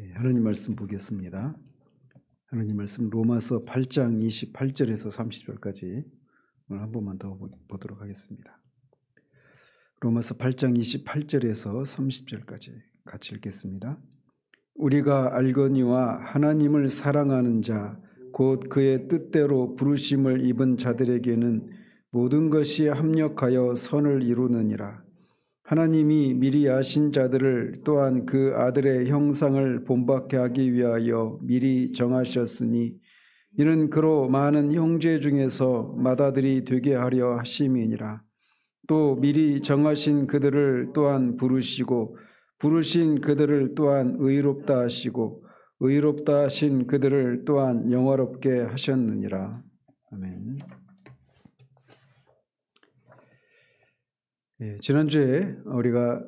하나님 말씀 보겠습니다. 하나님 말씀 로마서 8장 28절에서 30절까지 오늘 한 번만 더 보도록 하겠습니다. 로마서 8장 28절에서 30절까지 같이 읽겠습니다. 우리가 알거니와 하나님을 사랑하는 자 곧 그의 뜻대로 부르심을 입은 자들에게는 모든 것이 합력하여 선을 이루느니라. 하나님이 미리 아신 자들을 또한 그 아들의 형상을 본받게 하기 위하여 미리 정하셨으니 이는 그로 많은 형제 중에서 맏아들이 되게 하려 하심이니라. 또 미리 정하신 그들을 또한 부르시고 부르신 그들을 또한 의롭다 하시고 의롭다 하신 그들을 또한 영화롭게 하셨느니라. 아멘. 지난주에 우리가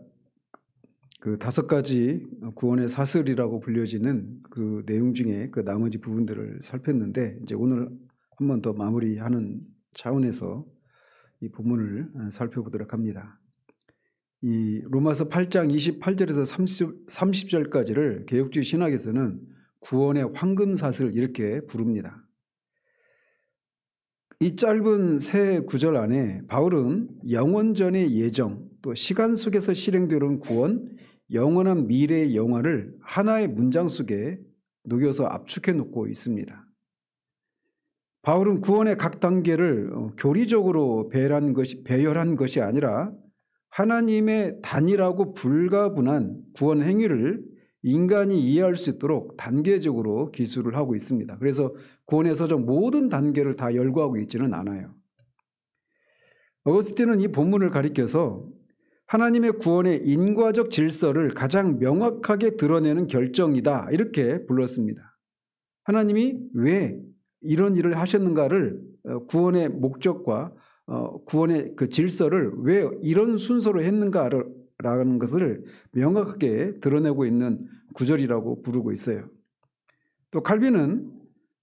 그 5가지 구원의 사슬이라고 불려지는 그 내용 중에 그 나머지 부분들을 살폈는데 이제 오늘 한 번 더 마무리하는 차원에서 이 본문을 살펴보도록 합니다. 이 로마서 8장 28절에서 30절까지를 개혁주의 신학에서는 구원의 황금사슬 이렇게 부릅니다. 이 짧은 세 구절 안에 바울은 영원전의 예정, 또 시간 속에서 실행되는 구원, 영원한 미래의 영화를 하나의 문장 속에 녹여서 압축해 놓고 있습니다. 바울은 구원의 각 단계를 교리적으로 배열한 것이 아니라 하나님의 단일하고 불가분한 구원 행위를 인간이 이해할 수 있도록 단계적으로 기술을 하고 있습니다. 그래서 구원의 서적 모든 단계를 다 열거하고 있지는 않아요. 어거스틴은 이 본문을 가리켜서 하나님의 구원의 인과적 질서를 가장 명확하게 드러내는 결정이다 이렇게 불렀습니다. 하나님이 왜 이런 일을 하셨는가를 구원의 목적과 구원의 그 질서를 왜 이런 순서로 했는가라는 것을 명확하게 드러내고 있는 구절이라고 부르고 있어요. 또 칼빈은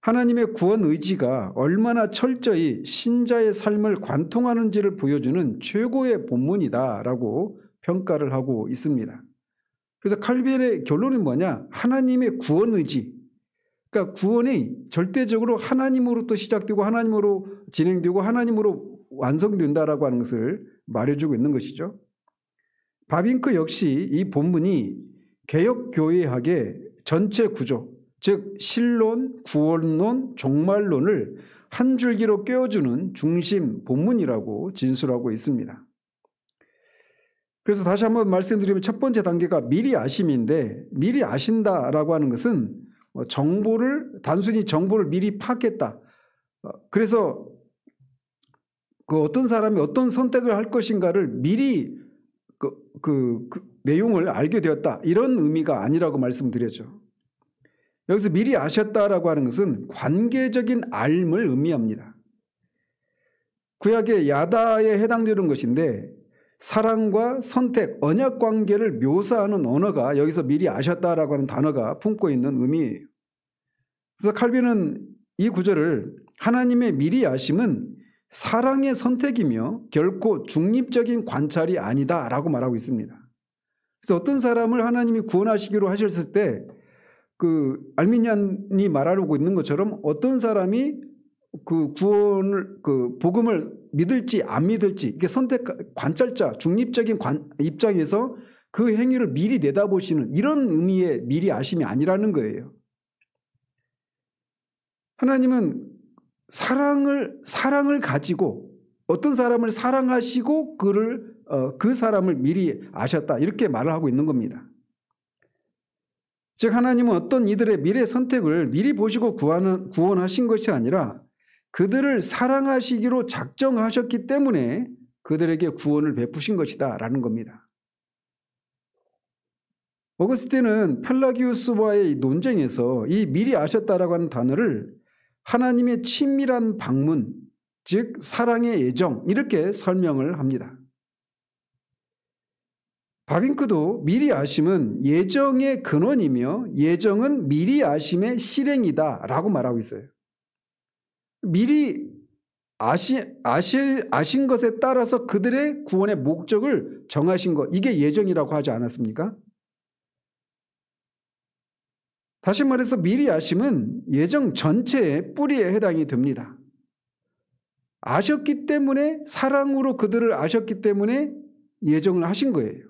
하나님의 구원 의지가 얼마나 철저히 신자의 삶을 관통하는지를 보여주는 최고의 본문이다라고 평가를 하고 있습니다. 그래서 칼빈의 결론은 뭐냐? 하나님의 구원 의지. 그러니까 구원이 절대적으로 하나님으로부터 시작되고 하나님으로 진행되고 하나님으로 완성된다라고 하는 것을 말해주고 있는 것이죠. 바빙크 역시 이 본문이 개혁교회학의 전체 구조, 즉 신론, 구원론, 종말론을 한 줄기로 꿰어주는 중심 본문이라고 진술하고 있습니다. 그래서 다시 한번 말씀드리면 첫 번째 단계가 미리 아심인데 미리 아신다라고 하는 것은 단순히 정보를 미리 파악했다. 그래서 그 어떤 사람이 어떤 선택을 할 것인가를 미리 그 내용을 알게 되었다. 이런 의미가 아니라고 말씀드렸죠. 여기서 미리 아셨다라고 하는 것은 관계적인 알을 의미합니다. 구약의 야다에 해당되는 것인데 사랑과 선택, 언약 관계를 묘사하는 언어가 여기서 미리 아셨다라고 하는 단어가 품고 있는 의미예요. 그래서 칼빈은 이 구절을 하나님의 미리 아심은 사랑의 선택이며 결코 중립적인 관찰이 아니다라고 말하고 있습니다. 그래서 어떤 사람을 하나님이 구원하시기로 하셨을 때 그 알미니안이 말하고 있는 것처럼 어떤 사람이 그 구원을 그 복음을 믿을지 안 믿을지 이게 선택 관찰자 중립적인 입장에서 그 행위를 미리 내다보시는 이런 의미의 미리 아심이 아니라는 거예요. 하나님은 사랑을 가지고 어떤 사람을 사랑하시고 그 사람을 미리 아셨다 이렇게 말을 하고 있는 겁니다. 즉 하나님은 어떤 이들의 미래 선택을 미리 보시고 구원하신 것이 아니라 그들을 사랑하시기로 작정하셨기 때문에 그들에게 구원을 베푸신 것이다 라는 겁니다. 어거스틴은 펠라기우스와의 논쟁에서 이 미리 아셨다라고 하는 단어를 하나님의 친밀한 방문, 즉 사랑의 예정 이렇게 설명을 합니다. 바빙크도 미리 아심은 예정의 근원이며 예정은 미리 아심의 실행이다 라고 말하고 있어요. 미리 아신 것에 따라서 그들의 구원의 목적을 정하신 것 이게 예정이라고 하지 않았습니까? 다시 말해서 미리 아심은 예정 전체의 뿌리에 해당이 됩니다. 아셨기 때문에, 사랑으로 그들을 아셨기 때문에 예정을 하신 거예요.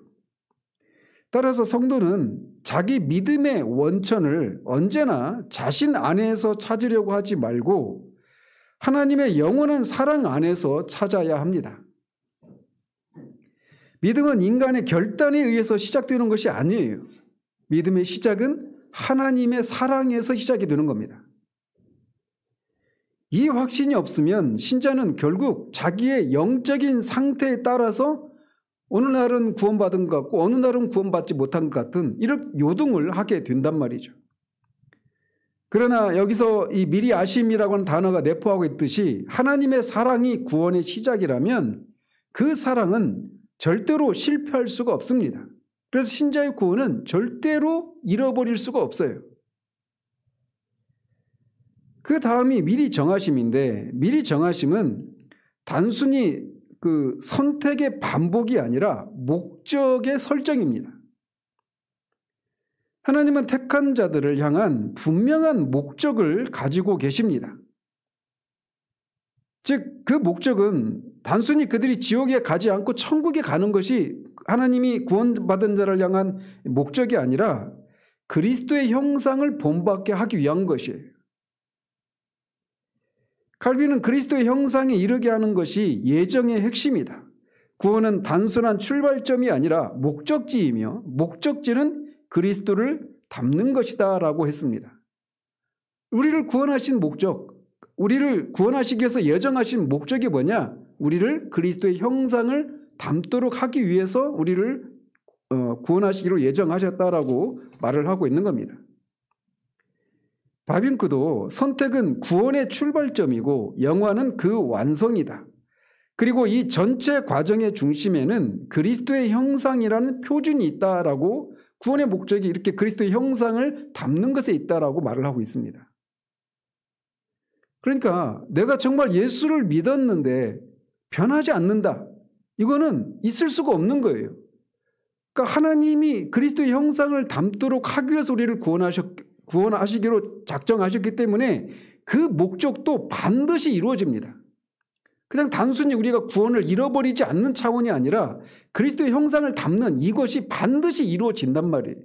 따라서 성도는 자기 믿음의 원천을 언제나 자신 안에서 찾으려고 하지 말고 하나님의 영원한 사랑 안에서 찾아야 합니다. 믿음은 인간의 결단에 의해서 시작되는 것이 아니에요. 믿음의 시작은 하나님의 사랑에서 시작이 되는 겁니다. 이 확신이 없으면 신자는 결국 자기의 영적인 상태에 따라서 어느 날은 구원받은 것 같고 어느 날은 구원받지 못한 것 같은 이런 요동을 하게 된단 말이죠. 그러나 여기서 이 미리 아심이라고 하는 단어가 내포하고 있듯이 하나님의 사랑이 구원의 시작이라면 그 사랑은 절대로 실패할 수가 없습니다. 그래서 신자의 구원은 절대로 잃어버릴 수가 없어요. 그 다음이 미리 정하심인데, 미리 정하심은 단순히 그 선택의 반복이 아니라 목적의 설정입니다. 하나님은 택한 자들을 향한 분명한 목적을 가지고 계십니다. 즉, 그 목적은 단순히 그들이 지옥에 가지 않고 천국에 가는 것이 하나님이 구원받은 자를 향한 목적이 아니라 그리스도의 형상을 본받게 하기 위한 것이에요. 칼빈은 그리스도의 형상에 이르게 하는 것이 예정의 핵심이다. 구원은 단순한 출발점이 아니라 목적지이며 목적지는 그리스도를 닮는 것이다 라고 했습니다. 우리를 구원하신 목적, 우리를 구원하시기 위해서 예정하신 목적이 뭐냐? 우리를 그리스도의 형상을 닮도록 하기 위해서 우리를 구원하시기로 예정하셨다라고 말을 하고 있는 겁니다. 바빙크도 선택은 구원의 출발점이고 영화는 그 완성이다. 그리고 이 전체 과정의 중심에는 그리스도의 형상이라는 표준이 있다라고, 구원의 목적이 이렇게 그리스도의 형상을 담는 것에 있다라고 말을 하고 있습니다. 그러니까 내가 정말 예수를 믿었는데 변하지 않는다. 이거는 있을 수가 없는 거예요. 그러니까 하나님이 그리스도의 형상을 담도록 하기 위해서 우리를 구원하시기로 작정하셨기 때문에 그 목적도 반드시 이루어집니다. 그냥 단순히 우리가 구원을 잃어버리지 않는 차원이 아니라 그리스도의 형상을 담는 이것이 반드시 이루어진단 말이에요.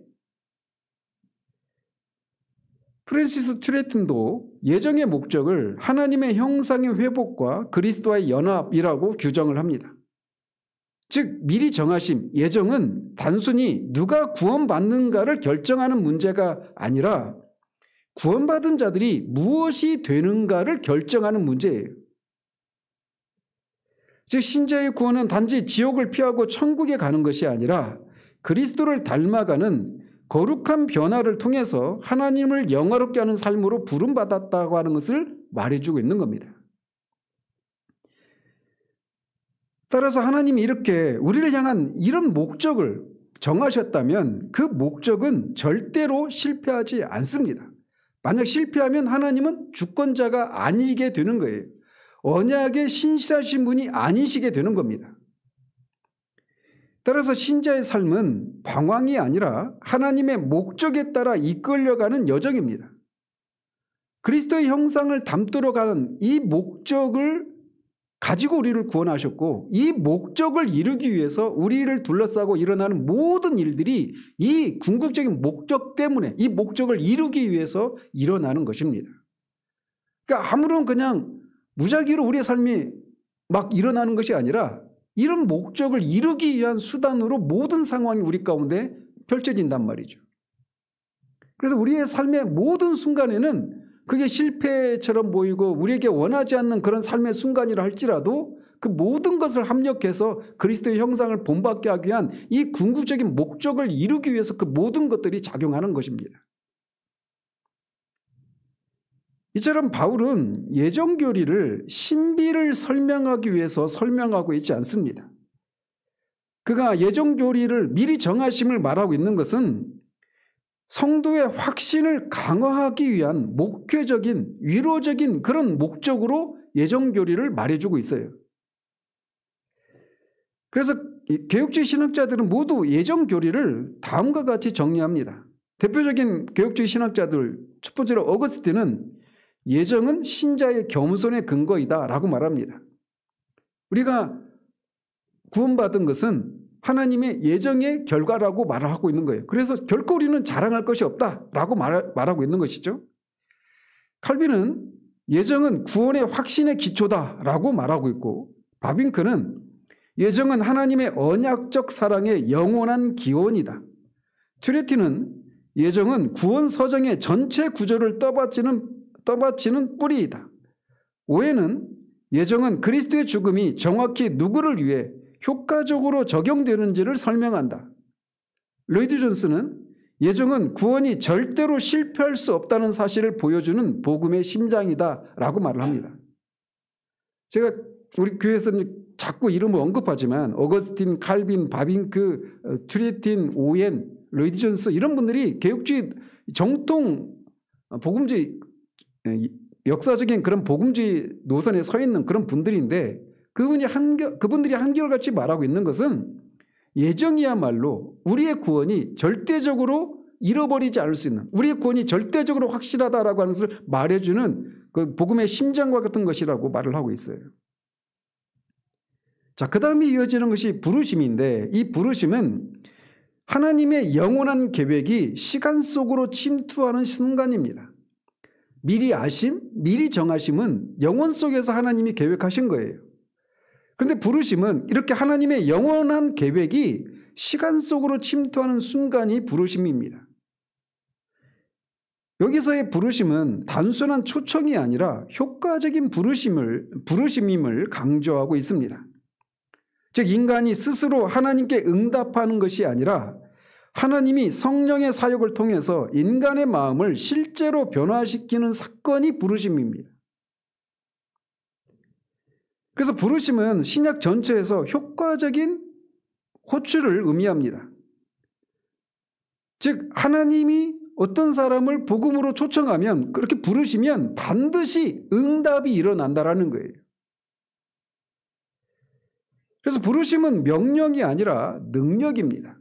프랜시스 튜레튼도 예정의 목적을 하나님의 형상의 회복과 그리스도와의 연합이라고 규정을 합니다. 즉 미리 정하심, 예정은 단순히 누가 구원받는가를 결정하는 문제가 아니라 구원받은 자들이 무엇이 되는가를 결정하는 문제예요. 즉 신자의 구원은 단지 지옥을 피하고 천국에 가는 것이 아니라 그리스도를 닮아가는 거룩한 변화를 통해서 하나님을 영화롭게 하는 삶으로 부름받았다고 하는 것을 말해주고 있는 겁니다. 따라서 하나님이 이렇게 우리를 향한 이런 목적을 정하셨다면 그 목적은 절대로 실패하지 않습니다. 만약 실패하면 하나님은 주권자가 아니게 되는 거예요. 언약에 신실하신 분이 아니시게 되는 겁니다. 따라서 신자의 삶은 방황이 아니라 하나님의 목적에 따라 이끌려가는 여정입니다. 그리스도의 형상을 담도록 하는 이 목적을 가지고 우리를 구원하셨고 이 목적을 이루기 위해서 우리를 둘러싸고 일어나는 모든 일들이 이 궁극적인 목적 때문에 이 목적을 이루기 위해서 일어나는 것입니다. 그러니까 아무런 그냥 무작위로 우리의 삶이 막 일어나는 것이 아니라 이런 목적을 이루기 위한 수단으로 모든 상황이 우리 가운데 펼쳐진단 말이죠. 그래서 우리의 삶의 모든 순간에는 그게 실패처럼 보이고 우리에게 원하지 않는 그런 삶의 순간이라 할지라도 그 모든 것을 합력해서 그리스도의 형상을 본받게 하기 위한 이 궁극적인 목적을 이루기 위해서 그 모든 것들이 작용하는 것입니다. 이처럼 바울은 예정교리를 신비를 설명하기 위해서 설명하고 있지 않습니다. 그가 예정교리를 미리 정하심을 말하고 있는 것은 성도의 확신을 강화하기 위한 목회적인 위로적인 그런 목적으로 예정교리를 말해주고 있어요. 그래서 개혁주의 신학자들은 모두 예정교리를 다음과 같이 정리합니다. 대표적인 개혁주의 신학자들 첫 번째로 어거스틴은 예정은 신자의 겸손의 근거이다 라고 말합니다. 우리가 구원받은 것은 하나님의 예정의 결과라고 말을 하고 있는 거예요. 그래서 결코 우리는 자랑할 것이 없다라고 말하고 있는 것이죠. 칼빈은 예정은 구원의 확신의 기초다라고 말하고 있고, 바빙크는 예정은 하나님의 언약적 사랑의 영원한 기원이다. 튜레티는 예정은 구원 서정의 전체 구조를 떠받치는 뿌리이다. 오해는 예정은 그리스도의 죽음이 정확히 누구를 위해 효과적으로 적용되는지를 설명한다. 로이드 존스는 예정은 구원이 절대로 실패할 수 없다는 사실을 보여주는 복음의 심장이다 라고 말을 합니다. 제가 우리 교회에서 자꾸 이름을 언급하지만 어거스틴, 칼빈, 바빙크, 튜레틴, 오웬, 로이드 존스 이런 분들이 개혁주의 정통 복음주의 역사적인 그런 복음주의 노선에 서 있는 그런 분들인데, 그분들이 한결같이 말하고 있는 것은 예정이야말로 우리의 구원이 절대적으로 잃어버리지 않을 수 있는, 우리의 구원이 절대적으로 확실하다라고 하는 것을 말해주는 그 복음의 심장과 같은 것이라고 말을 하고 있어요. 자, 그 다음에 이어지는 것이 부르심인데, 이 부르심은 하나님의 영원한 계획이 시간 속으로 침투하는 순간입니다. 미리 아심, 미리 정하심은 영원 속에서 하나님이 계획하신 거예요. 그런데 부르심은 이렇게 하나님의 영원한 계획이 시간 속으로 침투하는 순간이 부르심입니다. 여기서의 부르심은 단순한 초청이 아니라 효과적인 부르심임을 강조하고 있습니다. 즉 인간이 스스로 하나님께 응답하는 것이 아니라 하나님이 성령의 사역을 통해서 인간의 마음을 실제로 변화시키는 사건이 부르심입니다. 그래서 부르심은 신약 전체에서 효과적인 호출을 의미합니다. 즉 하나님이 어떤 사람을 복음으로 초청하면, 그렇게 부르시면 반드시 응답이 일어난다라는 거예요. 그래서 부르심은 명령이 아니라 능력입니다.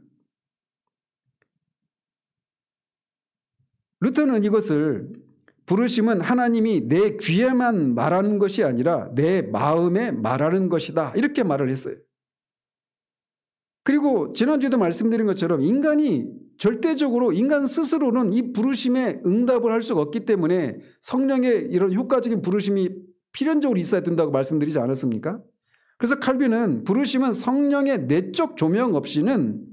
루터는 이것을 부르심은 하나님이 내 귀에만 말하는 것이 아니라 내 마음에 말하는 것이다 이렇게 말을 했어요. 그리고 지난주에도 말씀드린 것처럼 인간이 절대적으로 인간 스스로는 이 부르심에 응답을 할 수가 없기 때문에 성령의 이런 효과적인 부르심이 필연적으로 있어야 된다고 말씀드리지 않았습니까? 그래서 칼빈은 부르심은 성령의 내적 조명 없이는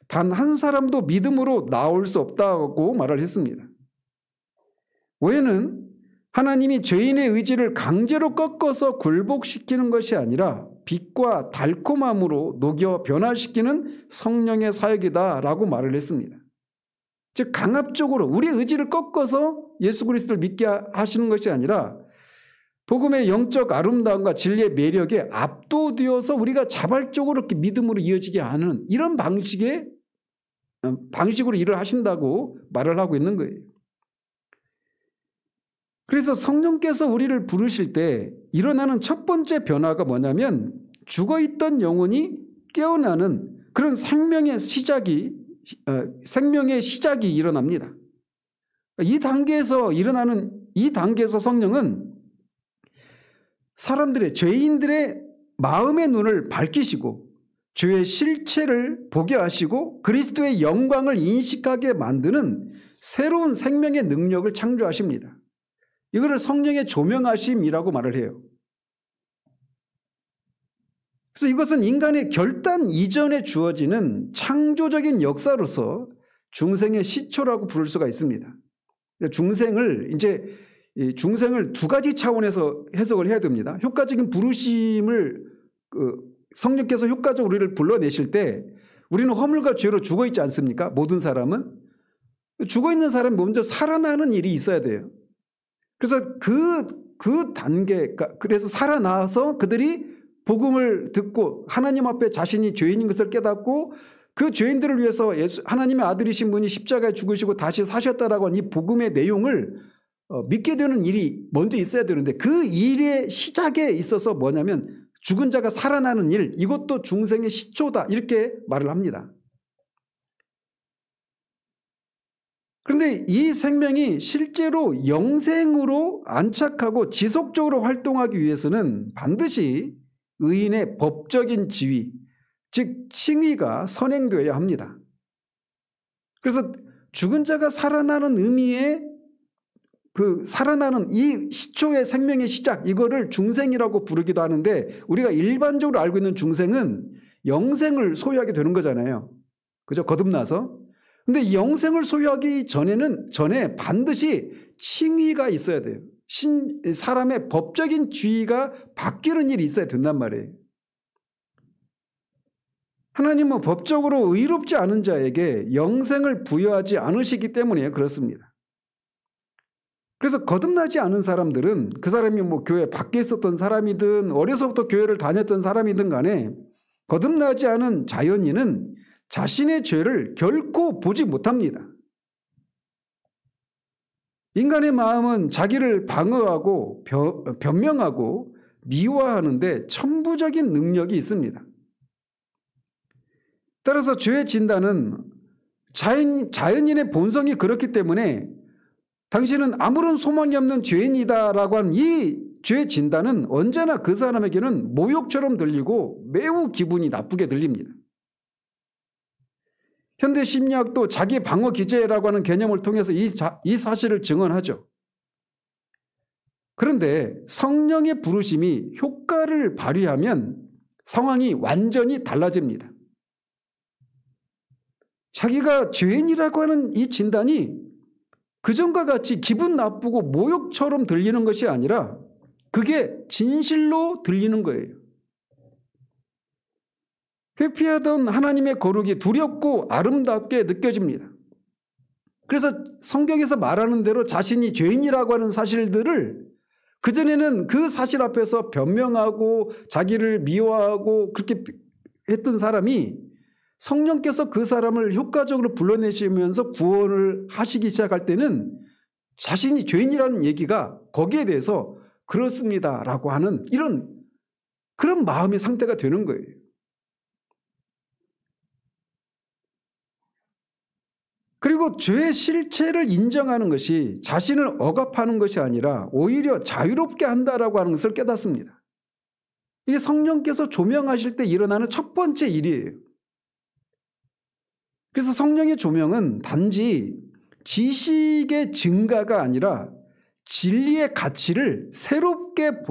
단 한 사람도 믿음으로 나올 수 없다고 말을 했습니다. 오해는 하나님이 죄인의 의지를 강제로 꺾어서 굴복시키는 것이 아니라 빛과 달콤함으로 녹여 변화시키는 성령의 사역이다라고 말을 했습니다. 즉 강압적으로 우리의 의지를 꺾어서 예수 그리스도를 믿게 하시는 것이 아니라 복음의 영적 아름다움과 진리의 매력에 압도되어서 우리가 자발적으로 이렇게 믿음으로 이어지게 하는 이런 방식으로 일을 하신다고 말을 하고 있는 거예요. 그래서 성령께서 우리를 부르실 때 일어나는 첫 번째 변화가 뭐냐면 죽어있던 영혼이 깨어나는 그런 생명의 시작이 일어납니다. 이 단계에서 성령은 사람들의, 죄인들의 마음의 눈을 밝히시고 죄의 실체를 보게 하시고 그리스도의 영광을 인식하게 만드는 새로운 생명의 능력을 창조하십니다. 이거를 성령의 조명하심이라고 말을 해요. 그래서 이것은 인간의 결단 이전에 주어지는 창조적인 역사로서 중생의 시초라고 부를 수가 있습니다. 중생을 두 가지 차원에서 해석을 해야 됩니다. 효과적인 부르심을 성령께서 효과적으로 우리를 불러내실 때 우리는 허물과 죄로 죽어 있지 않습니까? 모든 사람은. 죽어 있는 사람이 먼저 살아나는 일이 있어야 돼요. 그래서 그 단계가, 그래서 살아나서 그들이 복음을 듣고 하나님 앞에 자신이 죄인인 것을 깨닫고 그 죄인들을 위해서 하나님의 아들이신 분이 십자가에 죽으시고 다시 사셨다라고 하는 이 복음의 내용을 믿게 되는 일이 먼저 있어야 되는데, 그 일의 시작에 있어서 뭐냐면 죽은 자가 살아나는 일, 이것도 중생의 시초다 이렇게 말을 합니다. 그런데 이 생명이 실제로 영생으로 안착하고 지속적으로 활동하기 위해서는 반드시 의인의 법적인 지위, 즉 칭의가 선행되어야 합니다. 그래서 죽은 자가 살아나는 의미의 그 살아나는 이 시초의 생명의 시작, 이거를 중생이라고 부르기도 하는데, 우리가 일반적으로 알고 있는 중생은 영생을 소유하게 되는 거잖아요. 그죠? 거듭나서. 근데 이 영생을 소유하기 전에 반드시 칭의가 있어야 돼요. 사람의 법적인 지위가 바뀌는 일이 있어야 된단 말이에요. 하나님은 법적으로 의롭지 않은 자에게 영생을 부여하지 않으시기 때문에 그렇습니다. 그래서 거듭나지 않은 사람들은, 그 사람이 뭐 교회 밖에 있었던 사람이든 어려서부터 교회를 다녔던 사람이든 간에, 거듭나지 않은 자연인은 자신의 죄를 결코 보지 못합니다. 인간의 마음은 자기를 방어하고 변명하고 미화하는데 천부적인 능력이 있습니다. 따라서 죄의 진단은 자연인의 본성이 그렇기 때문에 당신은 아무런 소망이 없는 죄인이다라고 하는 이 죄 진단은 언제나 그 사람에게는 모욕처럼 들리고 매우 기분이 나쁘게 들립니다. 현대 심리학도 자기 방어 기제라고 하는 개념을 통해서 이 사실을 증언하죠. 그런데 성령의 부르심이 효과를 발휘하면 상황이 완전히 달라집니다. 자기가 죄인이라고 하는 이 진단이 그전과 같이 기분 나쁘고 모욕처럼 들리는 것이 아니라 그게 진실로 들리는 거예요. 회피하던 하나님의 거룩이 두렵고 아름답게 느껴집니다. 그래서 성경에서 말하는 대로 자신이 죄인이라고 하는 사실들을, 그전에는 그 사실 앞에서 변명하고 자기를 미워하고 그렇게 했던 사람이 성령께서 그 사람을 효과적으로 불러내시면서 구원을 하시기 시작할 때는 자신이 죄인이라는 얘기가 거기에 대해서 그렇습니다라고 하는 그런 마음의 상태가 되는 거예요. 그리고 죄의 실체를 인정하는 것이 자신을 억압하는 것이 아니라 오히려 자유롭게 한다라고 하는 것을 깨닫습니다. 이게 성령께서 조명하실 때 일어나는 첫 번째 일이에요. 그래서 성령의 조명은 단지 지식의 증가가 아니라 진리의 가치를 새롭게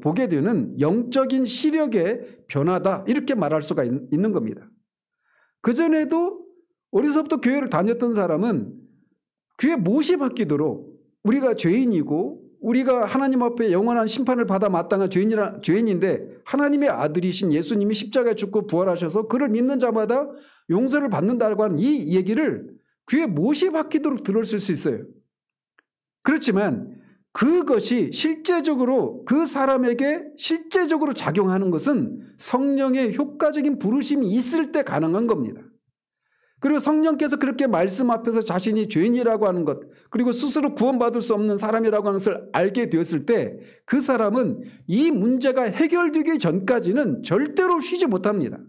보게 되는 영적인 시력의 변화다, 이렇게 말할 수가 있는 겁니다. 그전에도 어려서부터 교회를 다녔던 사람은 귀에 못이 박히도록 우리가 죄인이고 우리가 하나님 앞에 영원한 심판을 받아 마땅한 죄인인데 하나님의 아들이신 예수님이 십자가에 죽고 부활하셔서 그를 믿는 자마다 용서를 받는다고 하는 이 얘기를 귀에 못이 박히도록 들었을 수 있어요. 그렇지만 그것이 실제적으로 그 사람에게 실제적으로 작용하는 것은 성령의 효과적인 부르심이 있을 때 가능한 겁니다. 그리고 성령께서 그렇게 말씀 앞에서 자신이 죄인이라고 하는 것, 그리고 스스로 구원받을 수 없는 사람이라고 하는 것을 알게 되었을 때 그 사람은 이 문제가 해결되기 전까지는 절대로 쉬지 못합니다.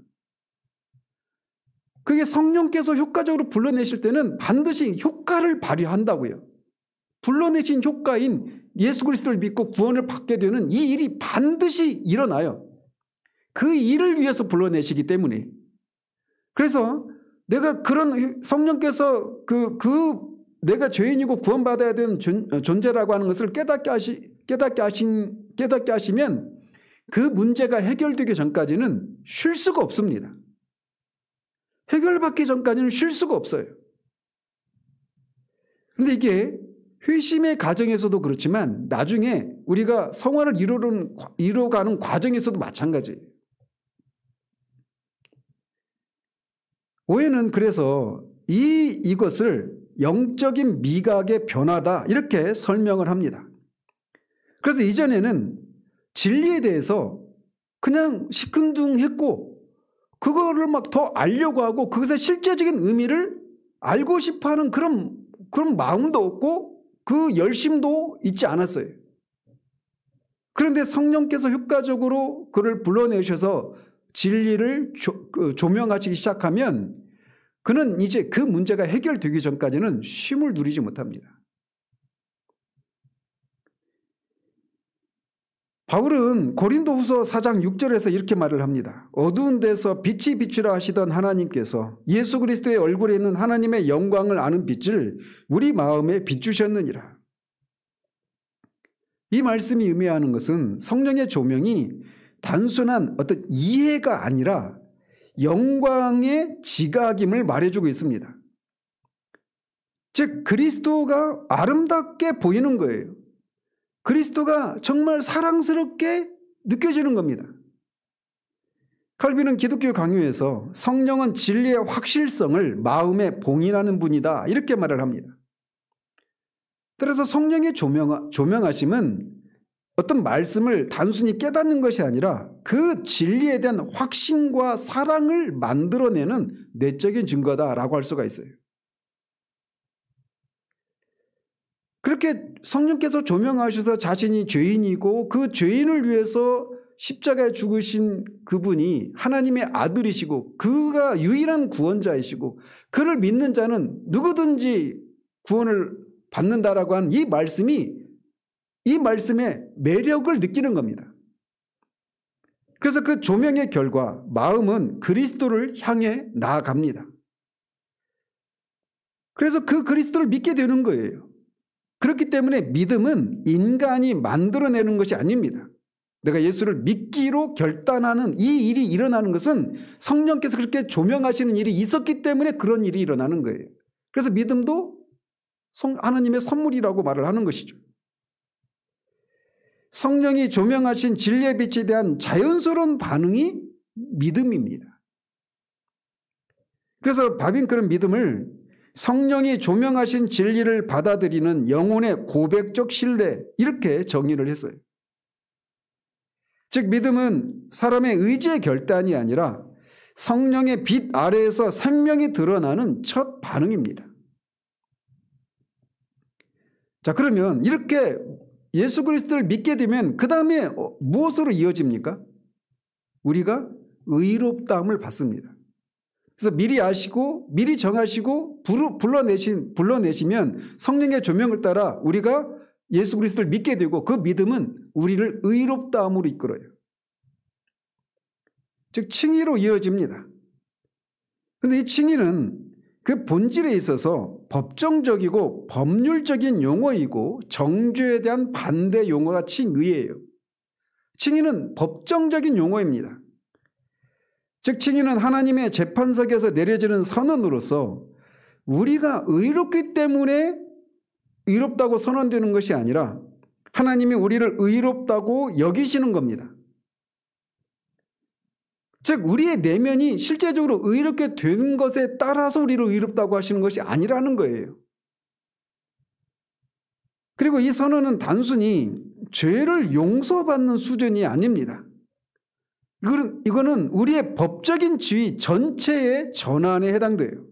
그게 성령께서 효과적으로 불러내실 때는 반드시 효과를 발휘한다고요. 불러내신 효과인 예수 그리스도를 믿고 구원을 받게 되는 이 일이 반드시 일어나요. 그 일을 위해서 불러내시기 때문에. 그래서 내가 그런 성령께서 내가 죄인이고 구원받아야 되는 존재라고 하는 것을 깨닫게 하시면 그 문제가 해결되기 전까지는 쉴 수가 없습니다. 해결받기 전까지는 쉴 수가 없어요. 그런데 이게 회심의 과정에서도 그렇지만 나중에 우리가 성화를 이루어가는 과정에서도 마찬가지예요. 오해는 그래서 이것을 영적인 미각의 변화다, 이렇게 설명을 합니다. 그래서 이전에는 진리에 대해서 그냥 시큰둥했고 그거를 막 더 알려고 하고 그것의 실제적인 의미를 알고 싶어하는 그런 마음도 없고 그 열심도 있지 않았어요. 그런데 성령께서 효과적으로 그를 불러내셔서 진리를 조명하시기 시작하면 그는 이제 그 문제가 해결되기 전까지는 쉼을 누리지 못합니다. 바울은 고린도후서 4장 6절에서 이렇게 말을 합니다. 어두운 데서 빛이 비추라 하시던 하나님께서 예수 그리스도의 얼굴에 있는 하나님의 영광을 아는 빛을 우리 마음에 비추셨느니라. 이 말씀이 의미하는 것은 성령의 조명이 단순한 어떤 이해가 아니라 영광의 지각임을 말해주고 있습니다. 즉 그리스도가 아름답게 보이는 거예요. 그리스도가 정말 사랑스럽게 느껴지는 겁니다. 칼빈은 기독교 강요에서 성령은 진리의 확실성을 마음에 봉인하는 분이다 이렇게 말을 합니다. 따라서 성령의 조명하심은 어떤 말씀을 단순히 깨닫는 것이 아니라 그 진리에 대한 확신과 사랑을 만들어내는 내적인 증거다라고 할 수가 있어요. 그렇게 성령께서 조명하셔서 자신이 죄인이고 그 죄인을 위해서 십자가에 죽으신 그분이 하나님의 아들이시고 그가 유일한 구원자이시고 그를 믿는 자는 누구든지 구원을 받는다라고 한 이 말씀이 이 말씀의 매력을 느끼는 겁니다. 그래서 그 조명의 결과 마음은 그리스도를 향해 나아갑니다. 그래서 그 그리스도를 믿게 되는 거예요. 그렇기 때문에 믿음은 인간이 만들어내는 것이 아닙니다. 내가 예수를 믿기로 결단하는 이 일이 일어나는 것은 성령께서 그렇게 조명하시는 일이 있었기 때문에 그런 일이 일어나는 거예요. 그래서 믿음도 하나님의 선물이라고 말을 하는 것이죠. 성령이 조명하신 진리의 빛에 대한 자연스러운 반응이 믿음입니다. 그래서 바빈 그런 믿음을 성령이 조명하신 진리를 받아들이는 영혼의 고백적 신뢰 이렇게 정의를 했어요. 즉 믿음은 사람의 의지의 결단이 아니라 성령의 빛 아래에서 생명이 드러나는 첫 반응입니다. 자, 그러면 이렇게 예수 그리스도를 믿게 되면 그 다음에 무엇으로 이어집니까? 우리가 의롭다함을 받습니다. 그래서 미리 아시고 미리 정하시고 불러내시면 성령의 조명을 따라 우리가 예수 그리스도를 믿게 되고 그 믿음은 우리를 의롭다함으로 이끌어요. 즉 칭의로 이어집니다. 그런데 이 칭의는 그 본질에 있어서 법정적이고 법률적인 용어이고 정죄에 대한 반대 용어가 칭의예요. 칭의는 법정적인 용어입니다. 즉 칭의는 하나님의 재판석에서 내려지는 선언으로서 우리가 의롭기 때문에 의롭다고 선언되는 것이 아니라 하나님이 우리를 의롭다고 여기시는 겁니다. 즉 우리의 내면이 실제적으로 의롭게 되는 것에 따라서 우리를 의롭다고 하시는 것이 아니라는 거예요. 그리고 이 선언은 단순히 죄를 용서받는 수준이 아닙니다. 이거는 우리의 법적인 지위 전체의 전환에 해당돼요.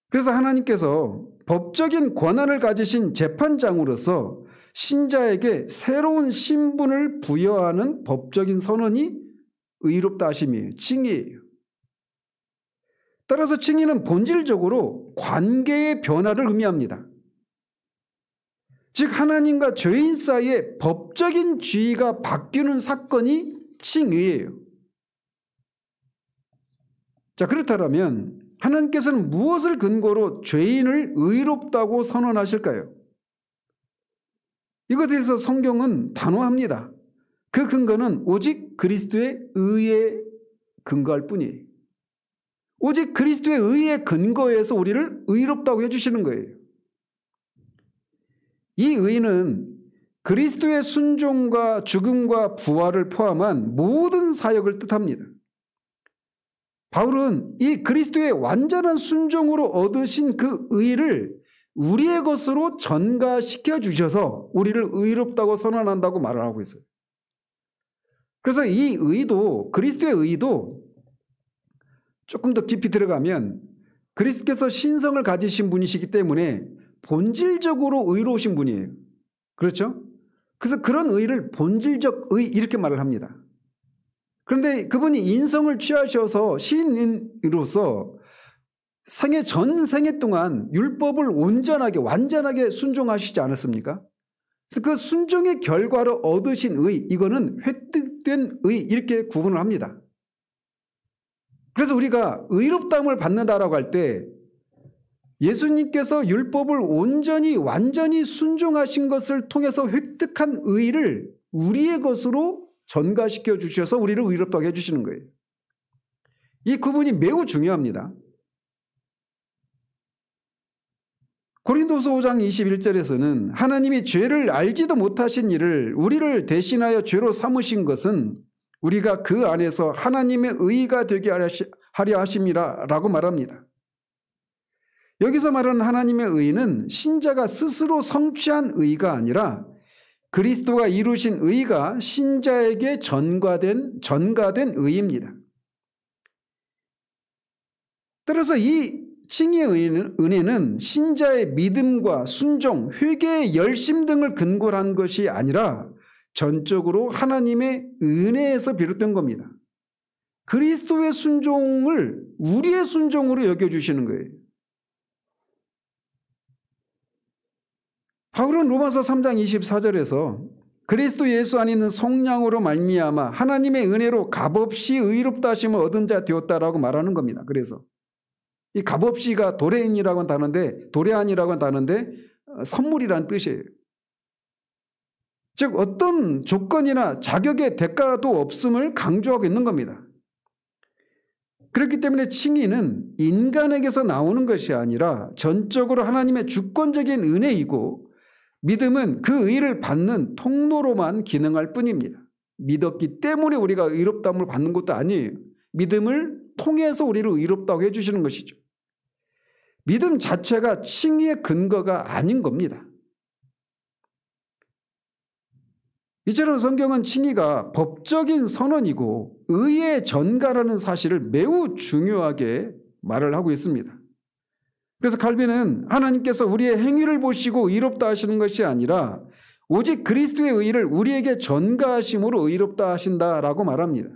그래서 하나님께서 법적인 권한을 가지신 재판장으로서 신자에게 새로운 신분을 부여하는 법적인 선언이 의롭다 하심이에요. 칭의예요. 따라서 칭의는 본질적으로 관계의 변화를 의미합니다. 즉 하나님과 죄인 사이의 법적인 지위가 바뀌는 사건이 칭의예요. 자, 그렇다면 하나님께서는 무엇을 근거로 죄인을 의롭다고 선언하실까요? 이것에 대해서 성경은 단호합니다. 그 근거는 오직 그리스도의 의에 근거할 뿐이에요. 오직 그리스도의 의에 근거해서 우리를 의롭다고 해주시는 거예요. 이 의는 그리스도의 순종과 죽음과 부활을 포함한 모든 사역을 뜻합니다. 바울은 이 그리스도의 완전한 순종으로 얻으신 그 의를 우리의 것으로 전가시켜 주셔서 우리를 의롭다고 선언한다고 말을 하고 있어요. 그래서 이 의도, 그리스도의 의도 조금 더 깊이 들어가면 그리스도께서 신성을 가지신 분이시기 때문에 본질적으로 의로우신 분이에요. 그렇죠? 그래서 그런 의를 본질적 의 이렇게 말을 합니다. 그런데 그분이 인성을 취하셔서 시인으로서 전 생애 동안 율법을 온전하게 완전하게 순종하시지 않았습니까? 그 순종의 결과로 얻으신 의, 이거는 획득된 의, 이렇게 구분을 합니다. 그래서 우리가 의롭다함을 받는다라고 할 때 예수님께서 율법을 온전히 완전히 순종하신 것을 통해서 획득한 의를 우리의 것으로 전가시켜 주셔서 우리를 의롭다고 해주시는 거예요. 이 구분이 매우 중요합니다. 고린도서 5장 21절에서는 하나님이 죄를 알지도 못하신 이를 우리를 대신하여 죄로 삼으신 것은 우리가 그 안에서 하나님의 의가 되게 하려 하심이라 라고 말합니다. 여기서 말하는 하나님의 의는 신자가 스스로 성취한 의가 아니라 그리스도가 이루신 의가 신자에게 전가된 의입니다. 따라서 이 칭의의 은혜는 신자의 믿음과 순종, 회개의 열심 등을 근거로 한 것이 아니라 전적으로 하나님의 은혜에서 비롯된 겁니다. 그리스도의 순종을 우리의 순종으로 여겨주시는 거예요. 바울은 로마서 3장 24절에서 그리스도 예수 안에 있는 성령으로 말미암아 하나님의 은혜로 값없이 의롭다 하심을 얻은 자 되었다라고 말하는 겁니다. 그래서 이 값없이가 도레인이라고 하는 단어인데, 도레안이라고 하는 단어인데 선물이라는 뜻이에요. 즉 어떤 조건이나 자격의 대가도 없음을 강조하고 있는 겁니다. 그렇기 때문에 칭의는 인간에게서 나오는 것이 아니라 전적으로 하나님의 주권적인 은혜이고, 믿음은 그 의를 받는 통로로만 기능할 뿐입니다. 믿었기 때문에 우리가 의롭다함을 받는 것도 아니에요. 믿음을 통해서 우리를 의롭다고 해주시는 것이죠. 믿음 자체가 칭의의 근거가 아닌 겁니다. 이처럼 성경은 칭의가 법적인 선언이고 의의 전가라는 사실을 매우 중요하게 말을 하고 있습니다. 그래서 칼빈은 하나님께서 우리의 행위를 보시고 의롭다 하시는 것이 아니라 오직 그리스도의 의를 우리에게 전가하심으로 의롭다 하신다라고 말합니다.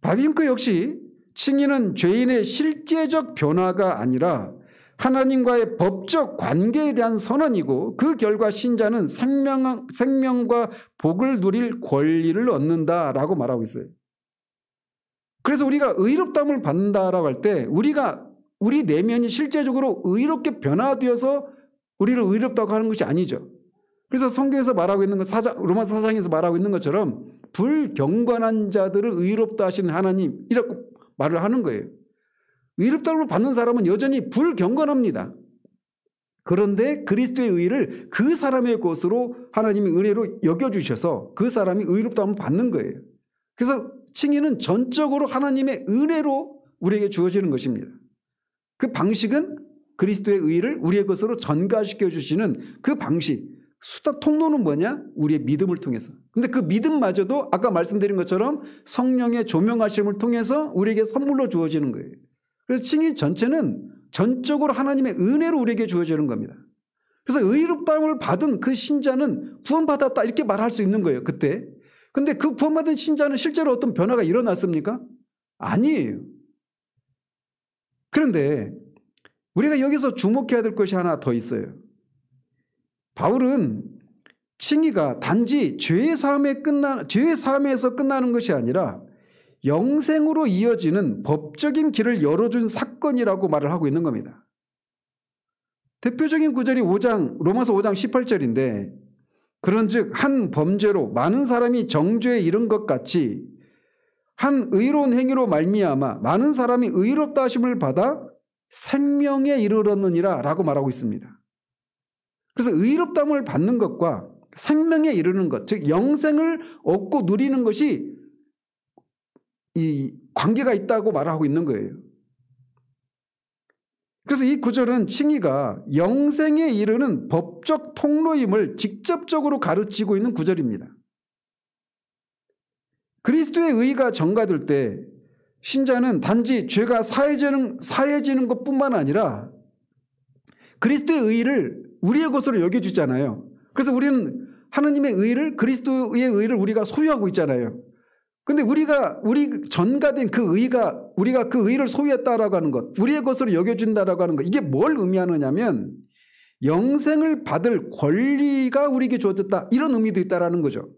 바빙크 역시 칭의는 죄인의 실제적 변화가 아니라 하나님과의 법적 관계에 대한 선언이고, 그 결과 신자는 생명과 복을 누릴 권리를 얻는다라고 말하고 있어요. 그래서 우리가 의롭다함을 받는다라고 할 때 우리 내면이 실제적으로 의롭게 변화되어서 우리를 의롭다고 하는 것이 아니죠. 그래서 성경에서 말하고 있는 것, 로마서 4장에서 말하고 있는 것처럼 불경건한 자들을 의롭다 하시는 하나님이라고 말을 하는 거예요. 의롭다함을 받는 사람은 여전히 불경건합니다. 그런데 그리스도의 의를 그 사람의 것으로 하나님이 은혜로 여겨주셔서 그 사람이 의롭다함을 받는 거예요. 그래서 칭의는 전적으로 하나님의 은혜로 우리에게 주어지는 것입니다. 그 방식은 그리스도의 의를 우리의 것으로 전가시켜 주시는 그 방식, 수다 통로는 뭐냐? 우리의 믿음을 통해서. 근데 그 믿음마저도 아까 말씀드린 것처럼 성령의 조명하심을 통해서 우리에게 선물로 주어지는 거예요. 그래서 칭의 전체는 전적으로 하나님의 은혜로 우리에게 주어지는 겁니다. 그래서 의롭다함을 받은 그 신자는 구원받았다 이렇게 말할 수 있는 거예요, 그때. 근데 그 구원받은 신자는 실제로 어떤 변화가 일어났습니까? 아니에요. 그런데 우리가 여기서 주목해야 될 것이 하나 더 있어요. 바울은 칭의가 단지 죄의 사함에서 끝나는 것이 아니라 영생으로 이어지는 법적인 길을 열어준 사건이라고 말을 하고 있는 겁니다. 대표적인 구절이 로마서 5장 18절인데, 그런즉 한 범죄로 많은 사람이 정죄에 이른 것 같이 한 의로운 행위로 말미암아 많은 사람이 의롭다 하심을 받아 생명에 이르렀느니라 라고 말하고 있습니다. 그래서 의롭다함을 받는 것과 생명에 이르는 것, 즉 영생을 얻고 누리는 것이 이 관계가 있다고 말하고 있는 거예요. 그래서 이 구절은 칭의가 영생에 이르는 법적 통로임을 직접적으로 가르치고 있는 구절입니다. 그리스도의 의가 전가될 때 신자는 단지 죄가 사해지는 것뿐만 아니라 그리스도의 의를 우리의 것으로 여겨주잖아요. 그래서 우리는 하나님의 의를, 그리스도의 의를 우리가 소유하고 있잖아요. 근데 우리 전가된 그 의가 우리가 그 의를 소유했다라고 하는 것, 우리의 것으로 여겨준다라고 하는 것, 이게 뭘 의미하느냐면 영생을 받을 권리가 우리에게 주어졌다, 이런 의미도 있다라는 거죠.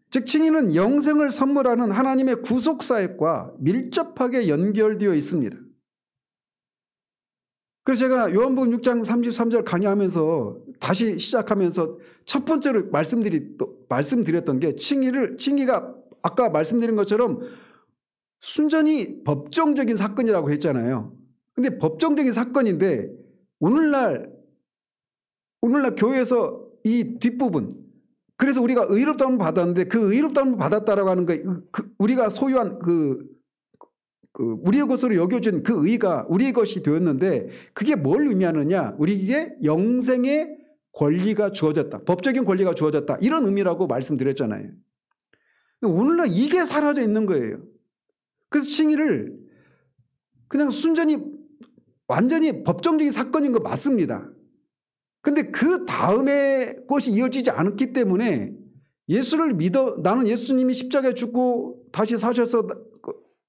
즉 칭의는 영생을 선물하는 하나님의 구속사역과 밀접하게 연결되어 있습니다. 그래서 제가 요한복음 6장 33절 강의하면서 다시 시작하면서 첫 번째로 말씀드렸던 게 칭의가 아까 말씀드린 것처럼 순전히 법정적인 사건이라고 했잖아요. 근데 법정적인 사건인데 오늘날 교회에서 이 뒷부분, 그래서 우리가 의롭다함을 받았는데 그 의롭다함을 받았다라고 하는 거, 우리가 소유한 우리의 것으로 여겨진 그 의가 우리의 것이 되었는데 그게 뭘 의미하느냐, 우리에게 영생의 권리가 주어졌다, 법적인 권리가 주어졌다, 이런 의미라고 말씀드렸잖아요. 오늘날 이게 사라져 있는 거예요. 그래서 칭의를 그냥 순전히 완전히 법정적인 사건인 거 맞습니다. 근데 그 다음에 것이 이어지지 않았기 때문에 예수를 믿어, 나는 예수님이 십자가에 죽고 다시 사셔서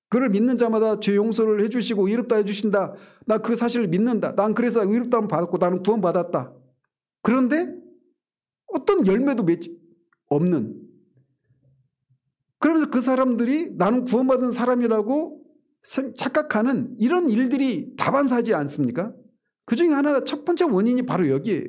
그를 믿는 자마다 죄 용서를 해주시고 의롭다 해주신다, 나 그 사실을 믿는다, 난 그래서 의롭다함을 받았고 나는 구원받았다. 그런데 어떤 열매도 맺지 없는, 그러면서 그 사람들이 나는 구원받은 사람이라고 착각하는 이런 일들이 다반사하지 않습니까? 그 중에 하나가 첫 번째 원인이 바로 여기에요.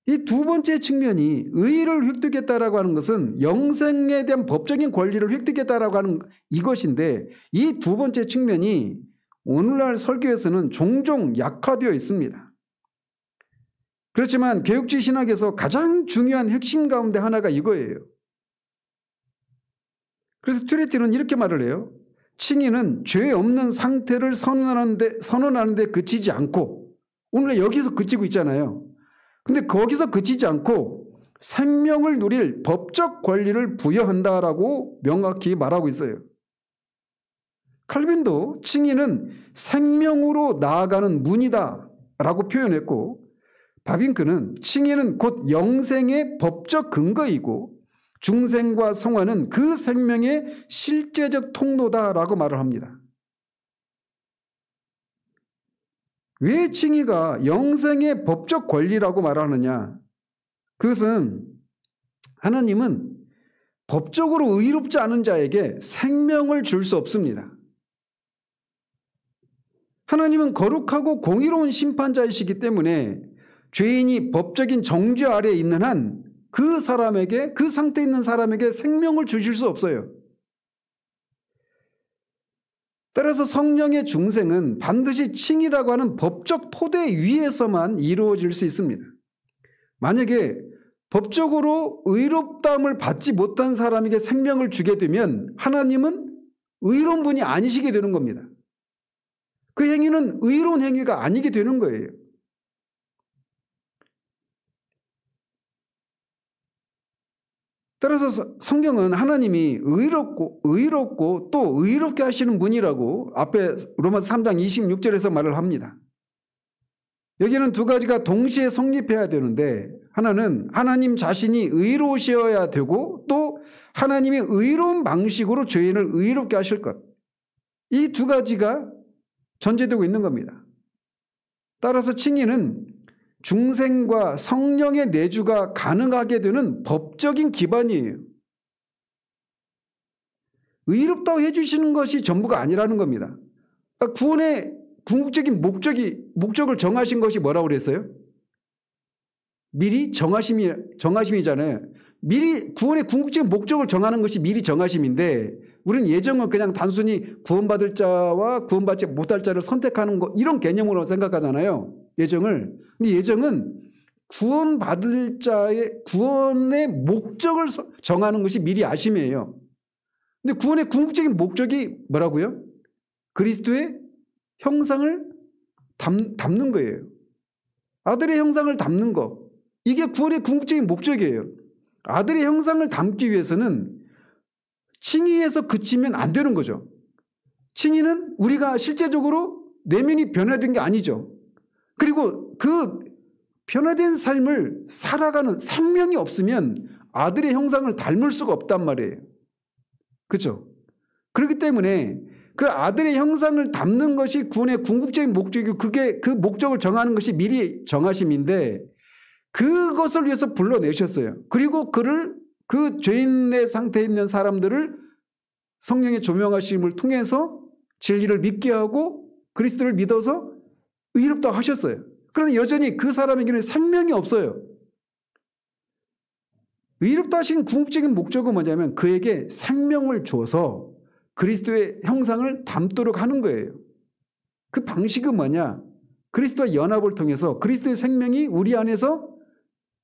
이 두 번째 측면이 의를 획득했다라고 하는 것은 영생에 대한 법적인 권리를 획득했다라고 하는 이것인데, 이 두 번째 측면이 오늘날 설교에서는 종종 약화되어 있습니다. 그렇지만 개혁주의 신학에서 가장 중요한 핵심 가운데 하나가 이거예요. 그래서 트리티는 이렇게 말을 해요. 칭의는 죄 없는 상태를 선언하는데 그치지 않고, 오늘 여기서 그치고 있잖아요. 근데 거기서 그치지 않고 생명을 누릴 법적 권리를 부여한다라고 명확히 말하고 있어요. 칼빈도 칭의는 생명으로 나아가는 문이다 라고 표현했고, 바빙크는 칭의는 곧 영생의 법적 근거이고 중생과 성화는 그 생명의 실제적 통로다라고 말을 합니다. 왜 칭의가 영생의 법적 권리라고 말하느냐? 그것은 하나님은 법적으로 의롭지 않은 자에게 생명을 줄 수 없습니다. 하나님은 거룩하고 공의로운 심판자이시기 때문에 죄인이 법적인 정죄 아래에 있는 한 그 사람에게, 그 상태에 있는 사람에게 생명을 주실 수 없어요. 따라서 성령의 중생은 반드시 칭의라고 하는 법적 토대 위에서만 이루어질 수 있습니다. 만약에 법적으로 의롭다함을 받지 못한 사람에게 생명을 주게 되면 하나님은 의로운 분이 아니시게 되는 겁니다. 그 행위는 의로운 행위가 아니게 되는 거예요. 따라서 성경은 하나님이 의롭고 또 의롭게 하시는 분이라고 앞에 로마서 3장 26절에서 말을 합니다. 여기는 두 가지가 동시에 성립해야 되는데, 하나는 하나님 자신이 의로우셔야 되고 또 하나님이 의로운 방식으로 죄인을 의롭게 하실 것, 이 두 가지가 전제되고 있는 겁니다. 따라서 칭의는 중생과 성령의 내주가 가능하게 되는 법적인 기반이에요. 의롭다고 해주시는 것이 전부가 아니라는 겁니다. 구원의 궁극적인 목적을 정하신 것이 뭐라고 그랬어요? 미리 정하심이잖아요. 미리 구원의 궁극적인 목적을 정하는 것이 미리 정하심인데, 우리는 예정은 그냥 단순히 구원받을 자와 구원받지 못할 자를 선택하는 것, 이런 개념으로 생각하잖아요. 예정을. 근데 예정은 구원받을 자의 구원의 목적을 정하는 것이 미리 아심이에요. 근데 구원의 궁극적인 목적이 뭐라고요? 그리스도의 형상을 담는 거예요. 아들의 형상을 담는 거. 이게 구원의 궁극적인 목적이에요. 아들의 형상을 담기 위해서는 칭의에서 그치면 안 되는 거죠. 칭의는 우리가 실제적으로 내면이 변화된 게 아니죠. 그리고 그 변화된 삶을 살아가는 생명이 없으면 아들의 형상을 닮을 수가 없단 말이에요. 그렇죠? 그렇기 때문에 그 아들의 형상을 담는 것이 구원의 궁극적인 목적이고 그게 그 목적을 정하는 것이 미리 정하심인데 그것을 위해서 불러내셨어요. 그리고 그 죄인의 상태에 있는 사람들을 성령의 조명하심을 통해서 진리를 믿게 하고 그리스도를 믿어서 의롭다 하셨어요. 그런데 여전히 그 사람에게는 생명이 없어요. 의롭다 하신 궁극적인 목적은 뭐냐면 그에게 생명을 줘서 그리스도의 형상을 담도록 하는 거예요. 그 방식은 뭐냐? 그리스도와 연합을 통해서 그리스도의 생명이 우리 안에서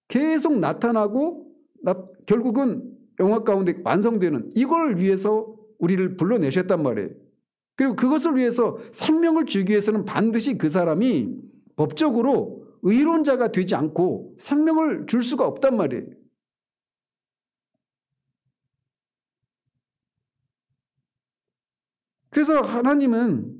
계속 나타나고 결국은 영화 가운데 완성되는 이걸 위해서 우리를 불러내셨단 말이에요. 그리고 그것을 위해서 생명을 주기 위해서는 반드시 그 사람이 법적으로 의로운 자가 되지 않고 생명을 줄 수가 없단 말이에요. 그래서 하나님은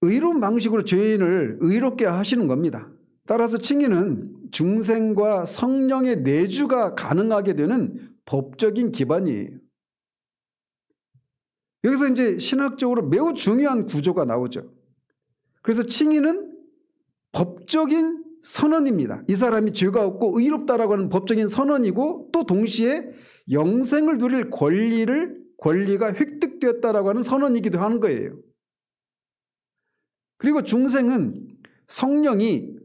의로운 방식으로 죄인을 의롭게 하시는 겁니다. 따라서 칭의는 중생과 성령의 내주가 가능하게 되는 법적인 기반이에요. 여기서 이제 신학적으로 매우 중요한 구조가 나오죠. 그래서 칭의는 법적인 선언입니다. 이 사람이 죄가 없고 의롭다라고 하는 법적인 선언이고 또 동시에 영생을 누릴 권리가 획득되었다라고 하는 선언이기도 하는 거예요. 그리고 중생은 성령이